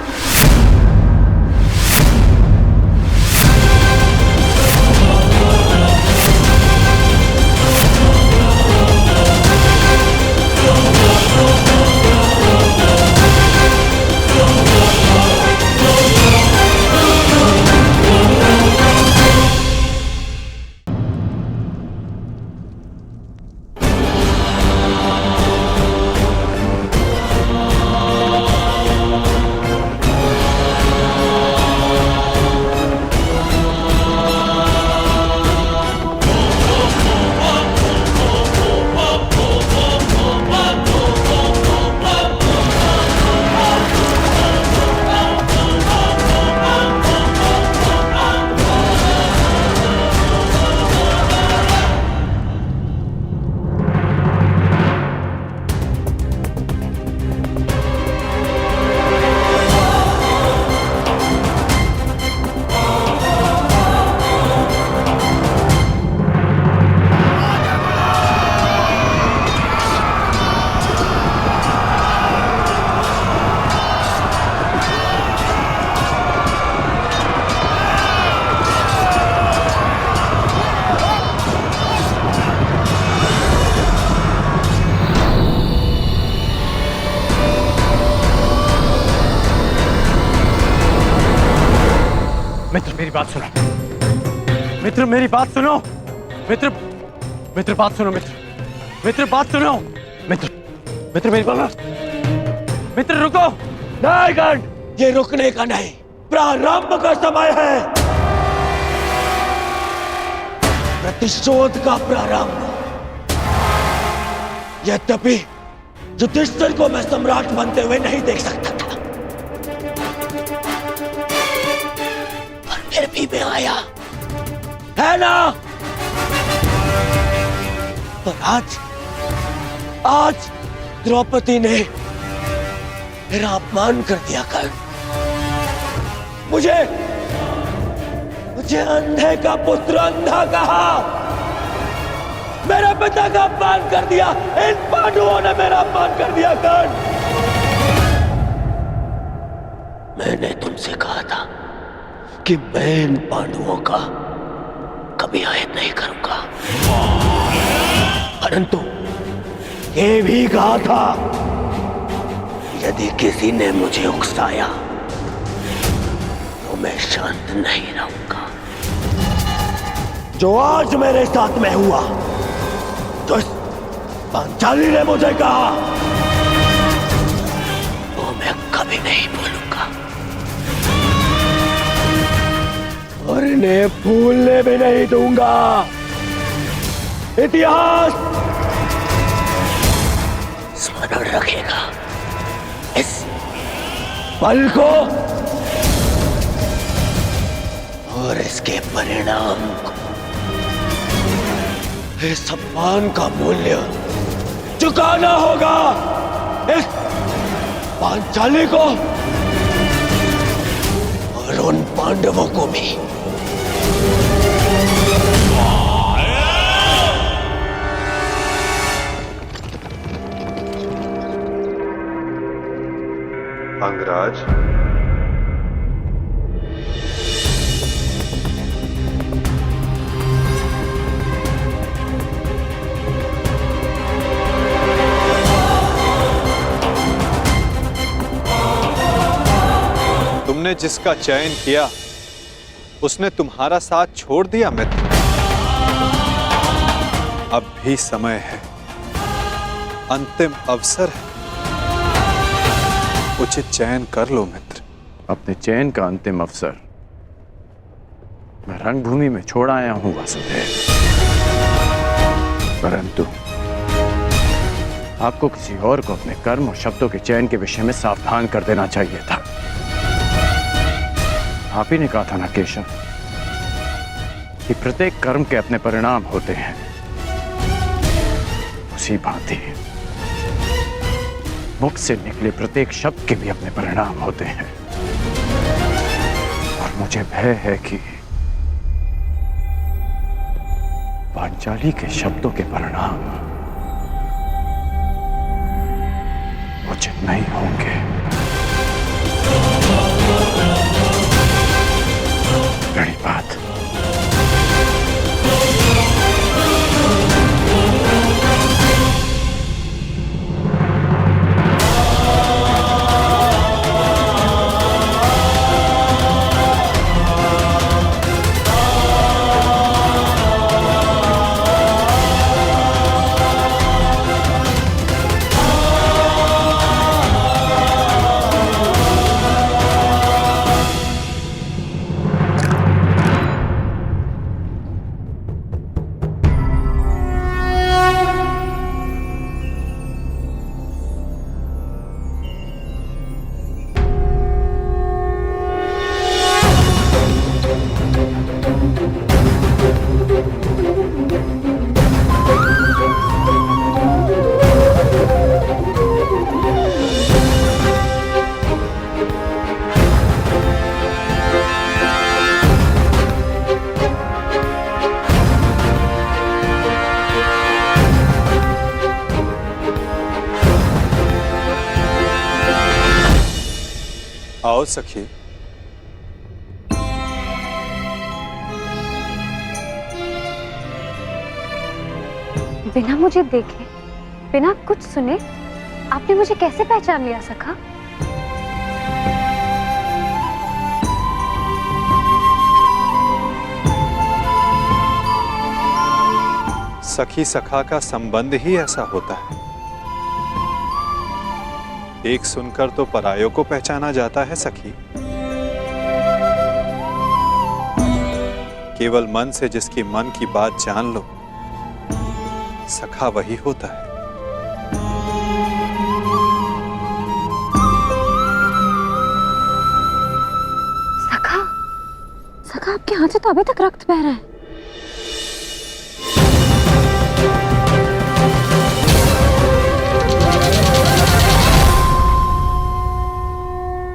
मित्र मेरी बात सुनो, मित्र मेरी बात सुनो, मित्र मित्र बात सुनो, मित्र बात सुनो, मित्र मेरी बात, मित्र रुको। नहीं गण, ये रुकने का नहीं, प्रारंभ का समय है। प्रतिशोध का प्रारंभ। यद्यपि युधिष्ठिर को मैं सम्राट बनते हुए नहीं देख सकता था, फिर भी मैं आया, है ना? पर आज द्रौपदी ने मेरा अपमान कर दिया। कल मुझे अंधे का पुत्र अंधा कहा, मेरे पिता का अपमान कर दिया। इन पांडवों ने मेरा अपमान कर दिया। कल मैंने तुमसे कहा था कि मैं इन पांडवों का कभी आयत नहीं करूंगा, परंतु ये भी कहा था यदि किसी ने मुझे उकसाया तो मैं शांत नहीं रहूंगा। जो आज मेरे साथ में हुआ, जो पांचाली ने मुझे कहा, वो मैं कभी नहीं भूलूंगा और इन्हें भूलने भी नहीं दूंगा। इतिहास स्मरण रखेगा इस पल को और इसके परिणाम को। इस सम्मान का मूल्य चुकाना होगा इस पांचाली को और उन पांडवों को भी। अंगराज, तुमने जिसका चयन किया उसने तुम्हारा साथ छोड़ दिया मित्र। अब भी समय है, अंतिम अवसर है, उचित चयन कर लो मित्र। अपने चयन का अंतिम अवसर मैं रंगभूमि में छोड़ आया हूं वासुदेव, परंतु आपको किसी और को अपने कर्म और शब्दों के चयन के विषय में सावधान कर देना चाहिए था। आप ही ने कहा था ना केशव कि प्रत्येक कर्म के अपने परिणाम होते हैं, सी भांति मुख से निकले प्रत्येक शब्द के भी अपने परिणाम होते हैं, और मुझे भय है कि पांचाली के शब्दों के परिणाम उचित नहीं होंगे। बड़ी बात। आओ सखी। बिना मुझे देखे, बिना कुछ सुने आपने मुझे कैसे पहचान लिया सखा? सखी सखा का संबंध ही ऐसा होता है। एक सुनकर तो परायों को पहचाना जाता है सखी। केवल मन से जिसकी मन की बात जान लो, सखा वही होता है। सखा, सखा आपके हाथ से तो अभी तक रक्त बह रहा है।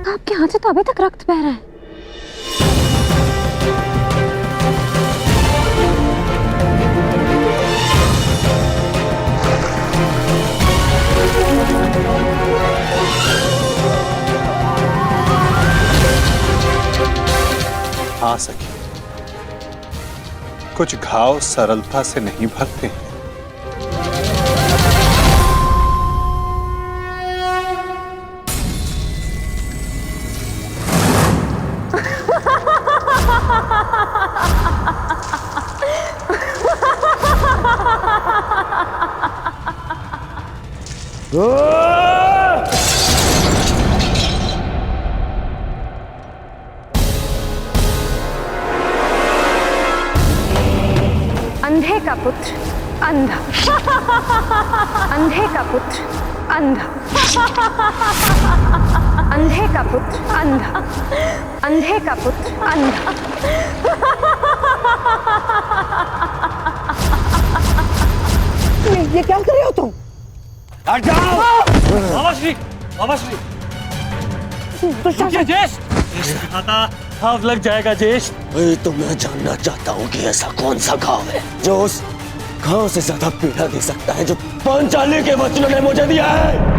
आपके हाथ से तो अभी तक रक्त बह रहा है। हाँ सखी, कुछ घाव सरलता से नहीं भरते हैं। अंधे का पुत्र अंधा, अंधे का पुत्र अंधा, अंधे का पुत्र अंधा, अंधे का पुत्र अंधा। ये क्या कर रहे हो तुम? हट जाओ! बाबा श्री, बाबा श्री। जेश, घाव लग जाएगा जेश। वही तो मैं जानना चाहता हूँ कि ऐसा कौन सा घाव है जो उस घाव से ज्यादा पीड़ा दे सकता है जो पांचाली के वचनों ने मुझे दिया है।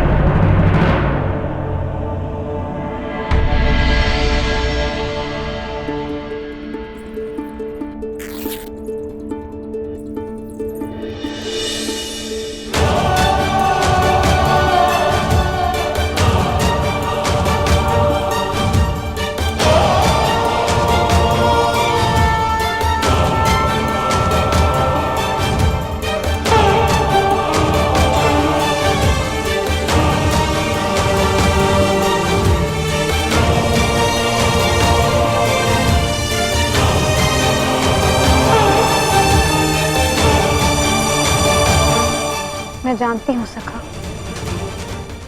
मैं जानती हूँ सखा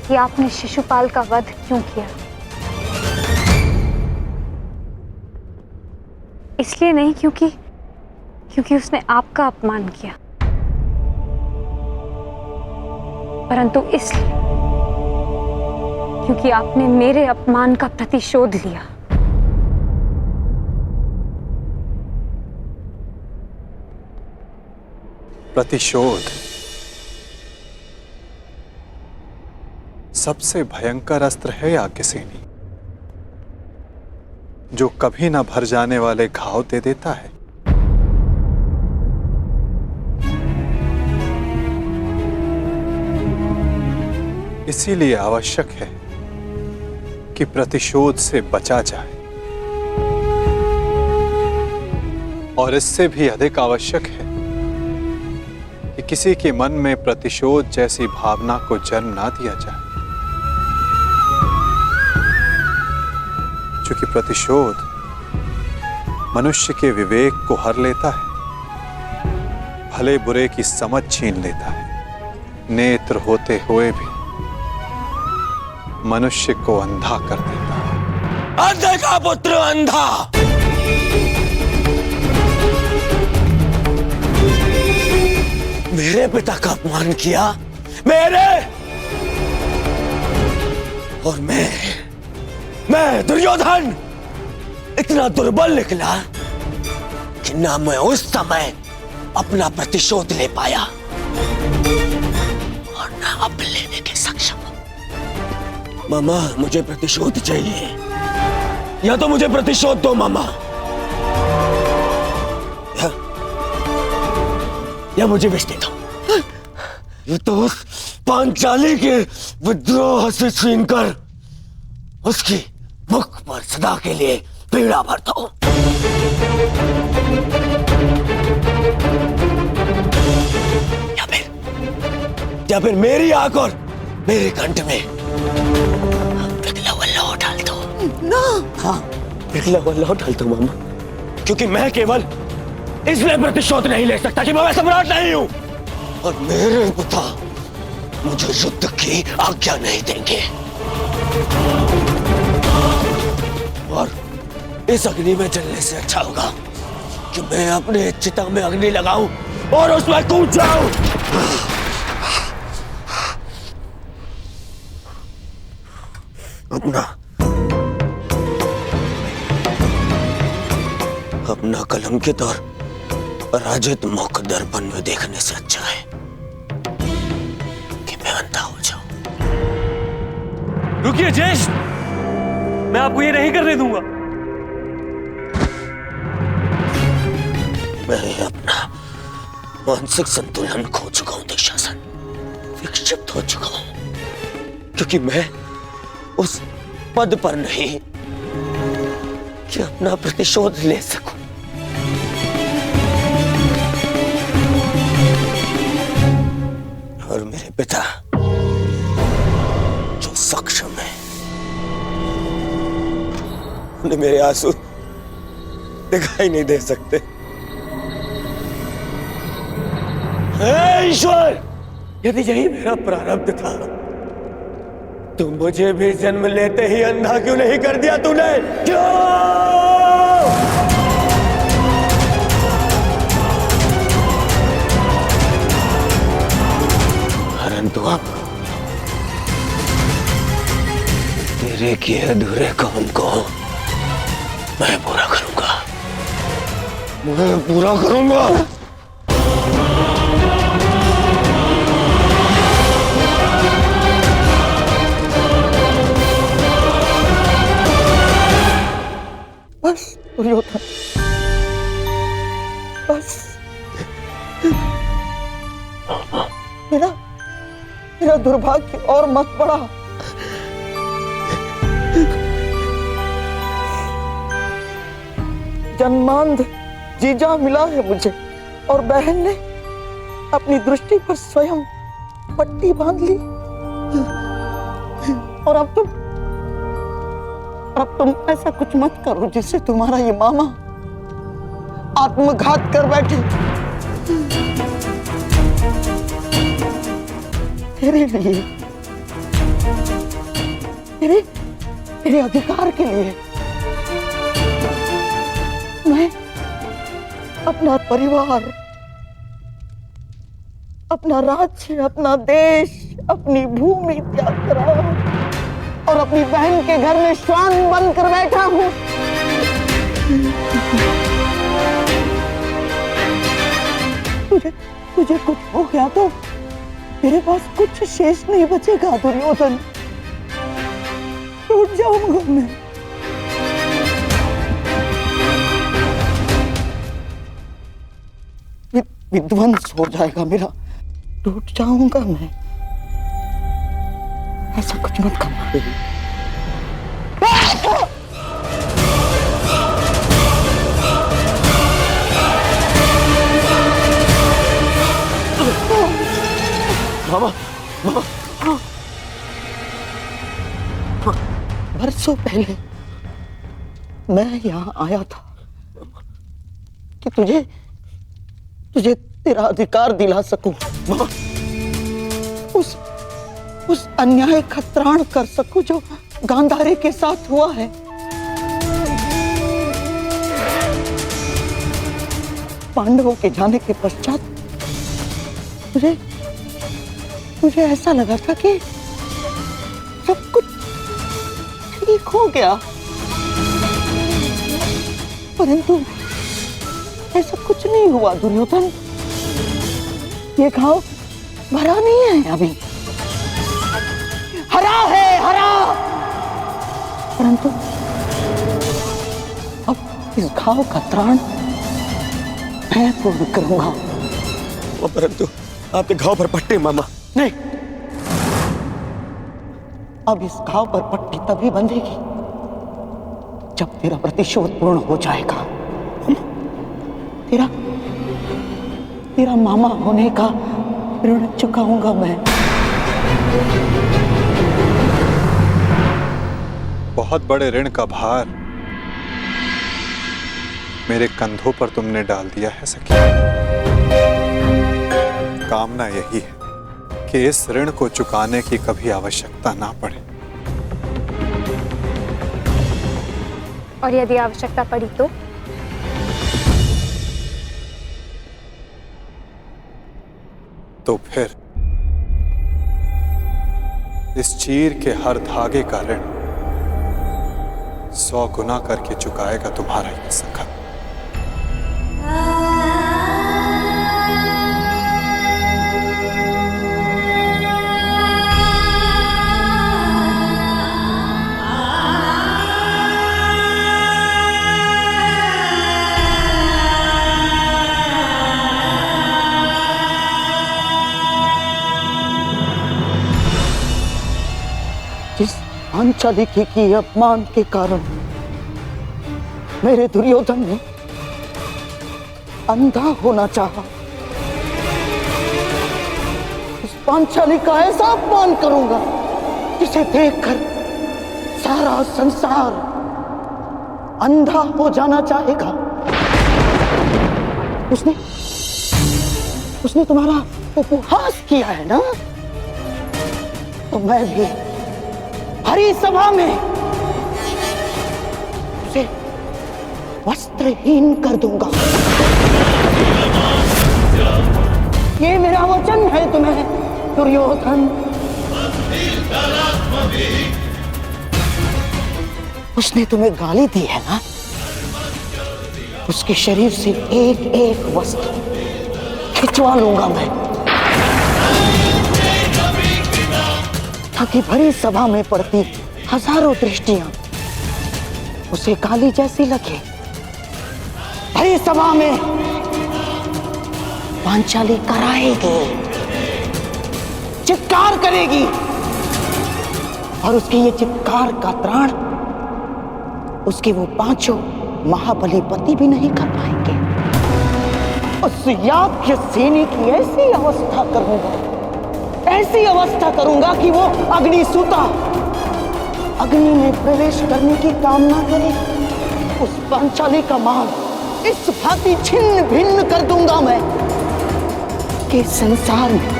कि आपने शिशुपाल का वध क्यों किया। इसलिए नहीं क्योंकि उसने आपका अपमान किया। परंतु इसलिए क्योंकि आपने मेरे अपमान का प्रतिशोध लिया। प्रतिशोध सबसे भयंकर अस्त्र है याज्ञसेनी, जो कभी ना भर जाने वाले घाव दे देता है। इसीलिए आवश्यक है कि प्रतिशोध से बचा जाए, और इससे भी अधिक आवश्यक है कि किसी के मन में प्रतिशोध जैसी भावना को जन्म ना दिया जाए, क्योंकि प्रतिशोध मनुष्य के विवेक को हर लेता है, भले बुरे की समझ छीन लेता है, नेत्र होते हुए भी मनुष्य को अंधा कर देता है। अंधे का पुत्र अंधा। मेरे पिता का अपमान किया, मेरे, और मैं दुर्योधन इतना दुर्बल निकला कि ना मैं उस समय अपना प्रतिशोध ले पाया और ना अब लेने के सक्षम हूं। मामा, मुझे प्रतिशोध चाहिए, या तो मुझे प्रतिशोध दो मामा, या मुझे विष दे दो। ये तो उस पांचाली के विद्रोह से छीनकर उसकी मुख पर सदा के लिए पीड़ा भरता हूं। या फिर मेरी आंख और मेरे कंठ में पिघला हुआ लौह डाल दो ना। हाँ, पिघला हुआ लौह डाल दो मामा, क्योंकि मैं केवल इसलिए प्रतिशोध नहीं ले सकता कि मैं सम्राट नहीं हूं, और मेरे पिता मुझे युद्ध की आज्ञा नहीं देंगे। और इस अग्नि में जलने से अच्छा होगा कि मैं अपने चिता में अग्नि लगाऊं और उसमें कूद जाऊं। अपना कलंकित और पराजित मुख दर्पण में देखने से अच्छा है कि मैं अंधा हो जाऊं। रुकिए ज्येष्ठ, मैं आपको ये नहीं करने दूंगा। मैं अपना मानसिक संतुलन खो चुका हूं दुशासन, विक्षिप्त हो चुका हूं, क्योंकि मैं उस पद पर नहीं कि अपना प्रतिशोध ले सकूं। और मेरे पिता जो सक्षम है, उन्हें मेरे आंसू दिखाई नहीं दे सकते। हे ईश्वर, यदि यही मेरा प्रारब्ध था तो मुझे भी जन्म लेते ही अंधा क्यों नहीं कर दिया तूने? क्यों? परंतु अब तेरे किए अधूरे काम को मैं पूरा करूंगा, मैं पूरा करूंगा। बस दुर्योधन, बस। मेरा दुर्भाग्य और मत बढ़ा। जन्मांध जीजा मिला है मुझे, और बहन ने अपनी दृष्टि पर स्वयं पट्टी बांध ली, और अब तुम ऐसा कुछ मत करो जिससे तुम्हारा ये मामा आत्मघात कर बैठे। तेरे लिए, तेरे अधिकार के लिए मैं अपना परिवार, अपना राज्य, अपना देश, अपनी भूमि त्याग कर आया हूं और अपनी बहन के घर में श्वान बनकर बैठा हूं। तुझे कुछ हो गया तो तेरे पास कुछ शेष नहीं बचेगा दुर्योधन। टूट जाऊंगा मैं। विध्वंस हो जाएगा मेरा, टूट जाऊंगा मैं। ऐसा कुछ मत करना। मामा, मामा। बरसों पहले मैं यहाँ आया था कि तुझे तेरा अधिकार दिला सकूं, उस अन्याय का त्राण कर सकूं जो गांधारी के साथ हुआ है। पांडवों के जाने के पश्चात मुझे ऐसा लगा था कि सब कुछ ठीक हो गया, परंतु ऐसा कुछ नहीं हुआ दुर्योधन। ये घाव भरा नहीं है अभी, हरा है, हरा। परंतु अब इस घाव का त्राण मैं पूर्ण करूंगा। परंतु आपके घाव पर पट्टी मामा। नहीं, अब इस घाव पर पट्टी तभी बंधेगी जब तेरा प्रतिशोध पूर्ण हो जाएगा। तेरा मामा होने का ऋण चुकाऊंगा मैं। बहुत बड़े ऋण का भार मेरे कंधों पर तुमने डाल दिया है सखी। कामना यही है कि इस ऋण को चुकाने की कभी आवश्यकता ना पड़े। और यदि आवश्यकता पड़ी तो फिर इस चीर के हर धागे का ऋण 100 गुना करके चुकाएगा तुम्हारा ये सखा। जिस पांचालिकी की अपमान के कारण मेरे दुर्योधन ने अंधा होना चाहा, उस पांचाली का ऐसा अपमान करूंगा जिसे देखकर सारा संसार अंधा हो जाना चाहेगा। उसने तुम्हारा उपहास किया है ना, तो मैं भी हरी सभा में उसे वस्त्रहीन कर दूंगा। ये मेरा वचन है तुम्हें दुर्योधन। उसने तुम्हें गाली दी है ना, उसके शरीर से एक एक वस्त्र खिंचवा लूंगा मैं, ताकि भरी सभा में पड़ती हजारों दृष्टियां उसे गाली जैसी लगे। भरी सभा में पांचाली कराएगी, चित्कार करेगी, और उसके ये चित्कार का त्राण उसके वो 5 महाबली पति भी नहीं कर पाएंगे। उस याज्ञ सेनी की ऐसी अवस्था करूंगा, ऐसी अवस्था करूंगा कि वो अग्निसूता अग्नि में प्रवेश करने की कामना करे। उस पांचाली का माल इस भांति छिन्न भिन्न कर दूंगा मैं कि संसार में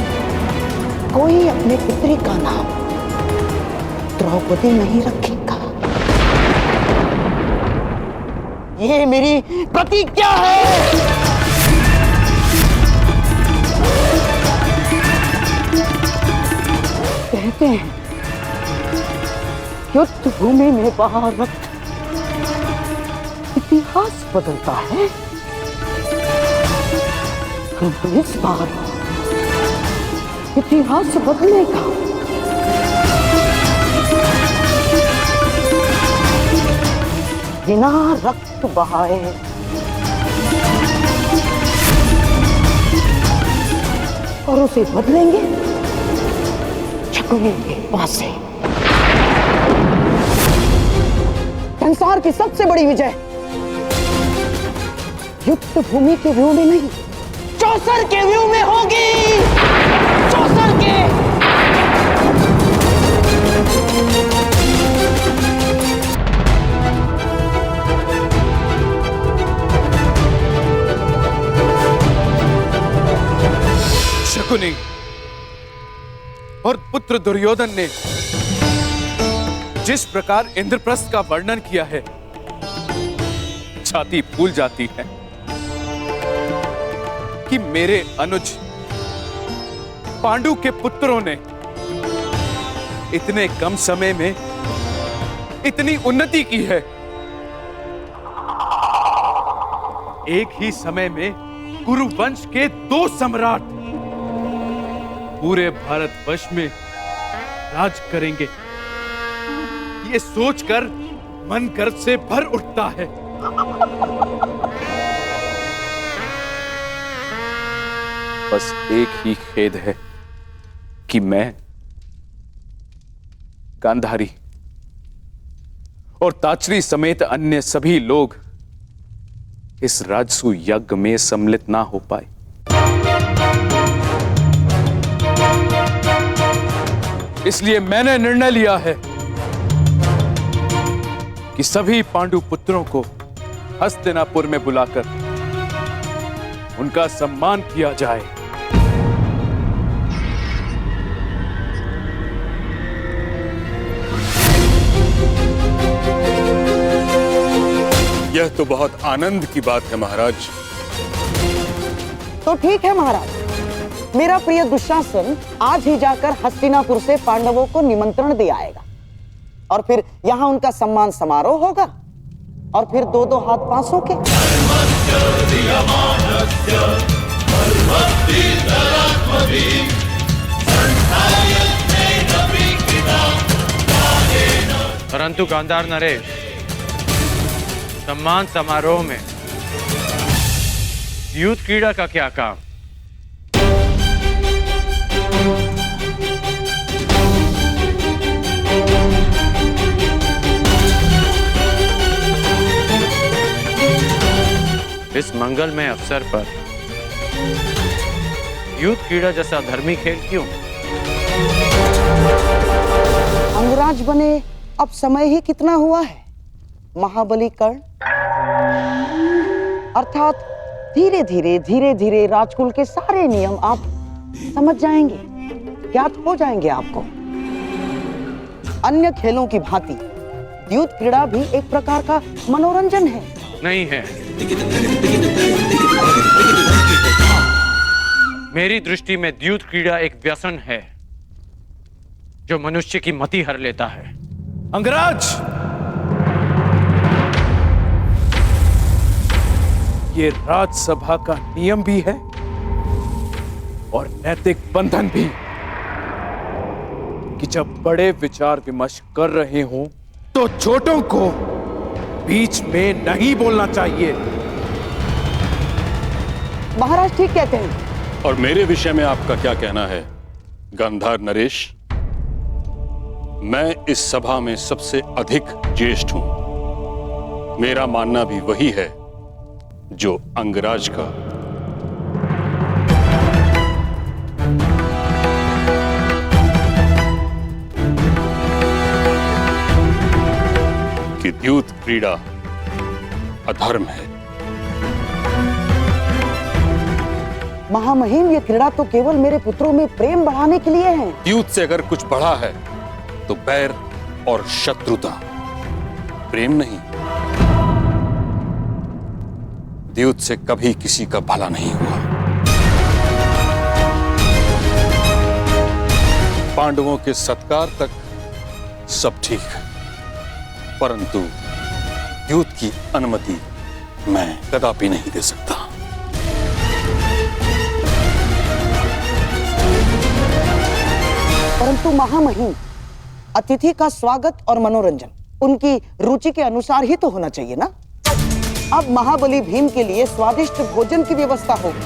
कोई अपने पुत्री का नाम द्रौपदी नहीं रखेगा। ये मेरी प्रतिज्ञा है। कहते हैं युद्ध भूमि में बहा रक्त इतिहास बदलता है। इस बार इतिहास बदलेगा। बिना रक्त बहाए और उसे बदलेंगे शकुनी के पास से। संसार की सबसे बड़ी विजय युद्ध भूमि के व्यू में नहीं, चौसर के व्यू में होगी। चौसर के। शकुनी और पुत्र दुर्योधन ने जिस प्रकार इंद्रप्रस्थ का वर्णन किया है, छाती फूल जाती है कि मेरे अनुज पांडु के पुत्रों ने इतने कम समय में इतनी उन्नति की है। एक ही समय में कुरु वंश के 2 सम्राट पूरे भारतवर्ष में राज करेंगे। ये सोचकर मन गर्व से भर उठता है। बस एक ही खेद है कि मैं गांधारी और ताचरी समेत अन्य सभी लोग इस राजसू यज्ञ में सम्मिलित ना हो पाए। इसलिए मैंने निर्णय लिया है कि सभी पांडु पुत्रों को हस्तिनापुर में बुलाकर उनका सम्मान किया जाए। यह तो बहुत आनंद की बात है महाराज। तो ठीक है महाराज, मेरा प्रिय दुशासन आज ही जाकर हस्तिनापुर से पांडवों को निमंत्रण दे आएगा और फिर यहाँ उनका सम्मान समारोह होगा और फिर 2-2 हाथ पांसों के। परंतु गांधार नरेश, सम्मान समारोह में युद्ध क्रीड़ा का क्या काम? इस मंगलमय अवसर पर युद्ध क्रीड़ा जैसा धर्मी खेल क्यों? अंगराज बने अब समय ही कितना हुआ है महाबली कर्ण, अर्थात धीरे धीरे राजकुल के सारे नियम आप समझ जाएंगे, ज्ञात हो जाएंगे आपको। अन्य खेलों की भांति युद्ध क्रीड़ा भी एक प्रकार का मनोरंजन है। नहीं है। मेरी दृष्टि में युद्ध क्रीड़ा एक व्यसन है जो मनुष्य की मति हर लेता है। अंगराज, ये राजसभा का नियम भी है और नैतिक बंधन भी कि जब बड़े विचार विमर्श कर रहे हों तो छोटों को बीच में नहीं बोलना चाहिए। महाराज ठीक कहते हैं। और मेरे विषय में आपका क्या कहना है गांधार नरेश? मैं इस सभा में सबसे अधिक ज्येष्ठ हूं। मेरा मानना भी वही है जो अंगराज का। कि युद्ध क्रीड़ा अधर्म है। महामहिम, ये क्रीड़ा तो केवल मेरे पुत्रों में प्रेम बढ़ाने के लिए है। युद्ध से अगर कुछ बढ़ा है तो बैर और शत्रुता, प्रेम नहीं। युद्ध से कभी किसी का भला नहीं हुआ। पांडवों के सत्कार तक सब ठीक, परंतु युद्ध की अनुमति मैं कदापि नहीं दे सकता। परंतु महामहिम, अतिथि का स्वागत और मनोरंजन उनकी रुचि के अनुसार ही तो होना चाहिए ना। अब महाबली भीम के लिए स्वादिष्ट भोजन की व्यवस्था होगी,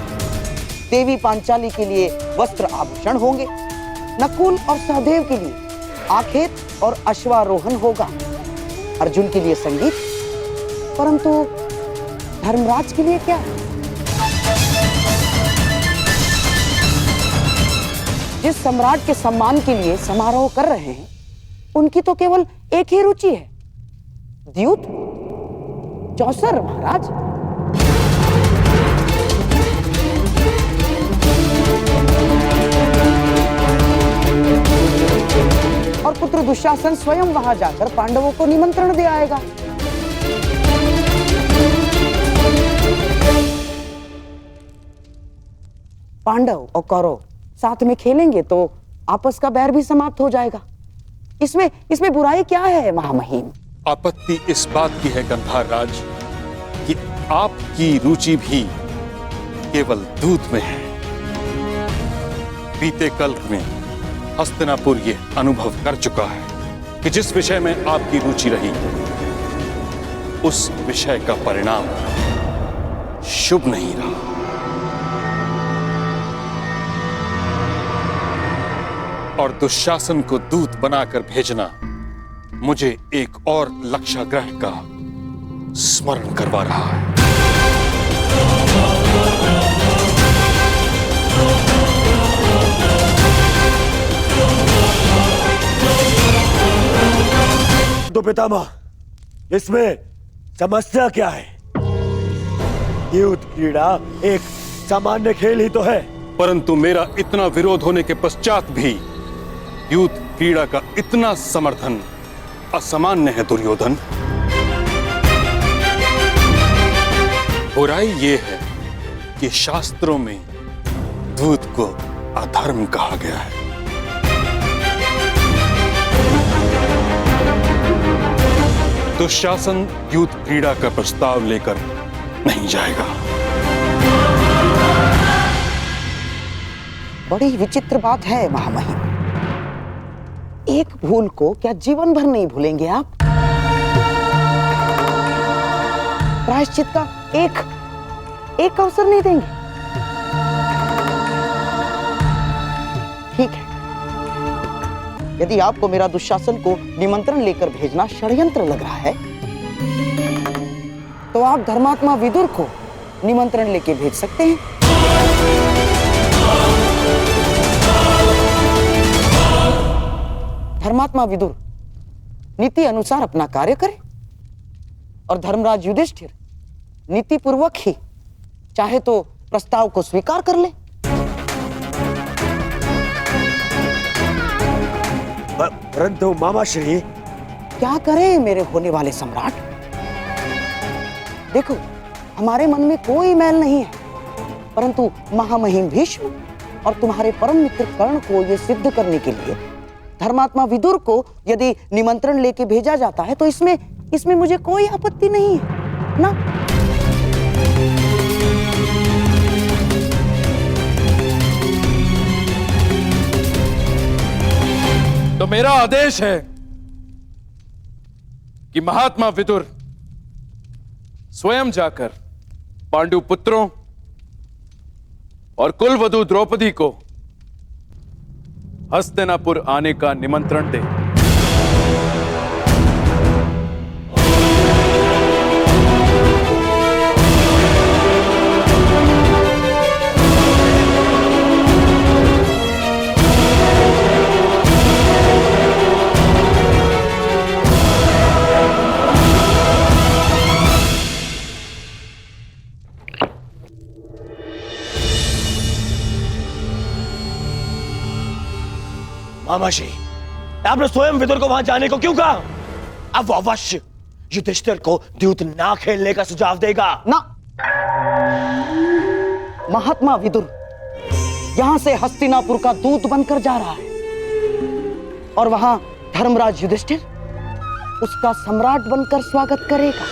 देवी पांचाली के लिए वस्त्र आभूषण होंगे, नकुल और सहदेव के लिए आखेट और अश्वारोहण होगा, अर्जुन के लिए संगीत, परंतु धर्मराज के लिए क्या? जिस सम्राट के सम्मान के लिए समारोह कर रहे हैं, उनकी तो केवल एक ही रुचि है, द्यूत, चौसर महाराज। और पुत्र दुशासन स्वयं वहां जाकर पांडवों को निमंत्रण दे आएगा। पांडव और कौरव साथ में खेलेंगे तो आपस का बैर भी समाप्त हो जाएगा। इसमें बुराई क्या है महामहिम? आपत्ति इस बात की है गंधार राज कि आपकी रुचि भी केवल दूध में है। बीते कल में हस्तिनापुर ये अनुभव कर चुका है कि जिस विषय में आपकी रुचि रही, उस विषय का परिणाम शुभ नहीं रहा। और दुशासन को दूत बनाकर भेजना मुझे एक और लक्ष्याग्रह का स्मरण करवा रहा है। तो पितामह, इसमें समस्या क्या है? युद्ध क्रीड़ा एक सामान्य खेल ही तो है। परंतु मेरा इतना विरोध होने के पश्चात भी युद्ध क्रीड़ा का इतना समर्थन असामान्य है दुर्योधन। बुराई ये है कि शास्त्रों में दूत को अधर्म कहा गया है। दुशासन युद्ध क्रीड़ा का प्रस्ताव लेकर नहीं जाएगा। बड़ी विचित्र बात है महामहिम, एक भूल को क्या जीवन भर नहीं भूलेंगे आप? प्रायश्चित का एक अवसर नहीं देंगे? ठीक है, यदि आपको मेरा दुशासन को निमंत्रण लेकर भेजना षड्यंत्र लग रहा है, तो आप धर्मात्मा विदुर को निमंत्रण लेके भेज सकते हैं। धर्मात्मा विदुर नीति अनुसार अपना कार्य करे और धर्मराज युधिष्ठिर नीति पूर्वक ही चाहे तो प्रस्ताव को स्वीकार कर ले। परंतु मामा श्री, क्या करें मेरे होने वाले सम्राट? देखो, हमारे मन में कोई मैल नहीं है, परंतु महामहिम भीष्म और तुम्हारे परम मित्र कर्ण को यह सिद्ध करने के लिए धर्मात्मा विदुर को यदि निमंत्रण लेके भेजा जाता है तो इसमें मुझे कोई आपत्ति नहीं है ना। तो मेरा आदेश है कि महात्मा विदुर स्वयं जाकर पांडु पुत्रों और कुलवधू द्रौपदी को हस्तिनापुर आने का निमंत्रण दे। मामाश्री, आपने स्वयं विदुर को वहां जाने को क्यों कहा? अब वो अवश्य युधिष्ठिर को द्यूत ना खेलने का सुझाव देगा ना। महात्मा विदुर यहां से हस्तिनापुर का दूत बनकर जा रहा है और वहां धर्मराज युधिष्ठिर उसका सम्राट बनकर स्वागत करेगा।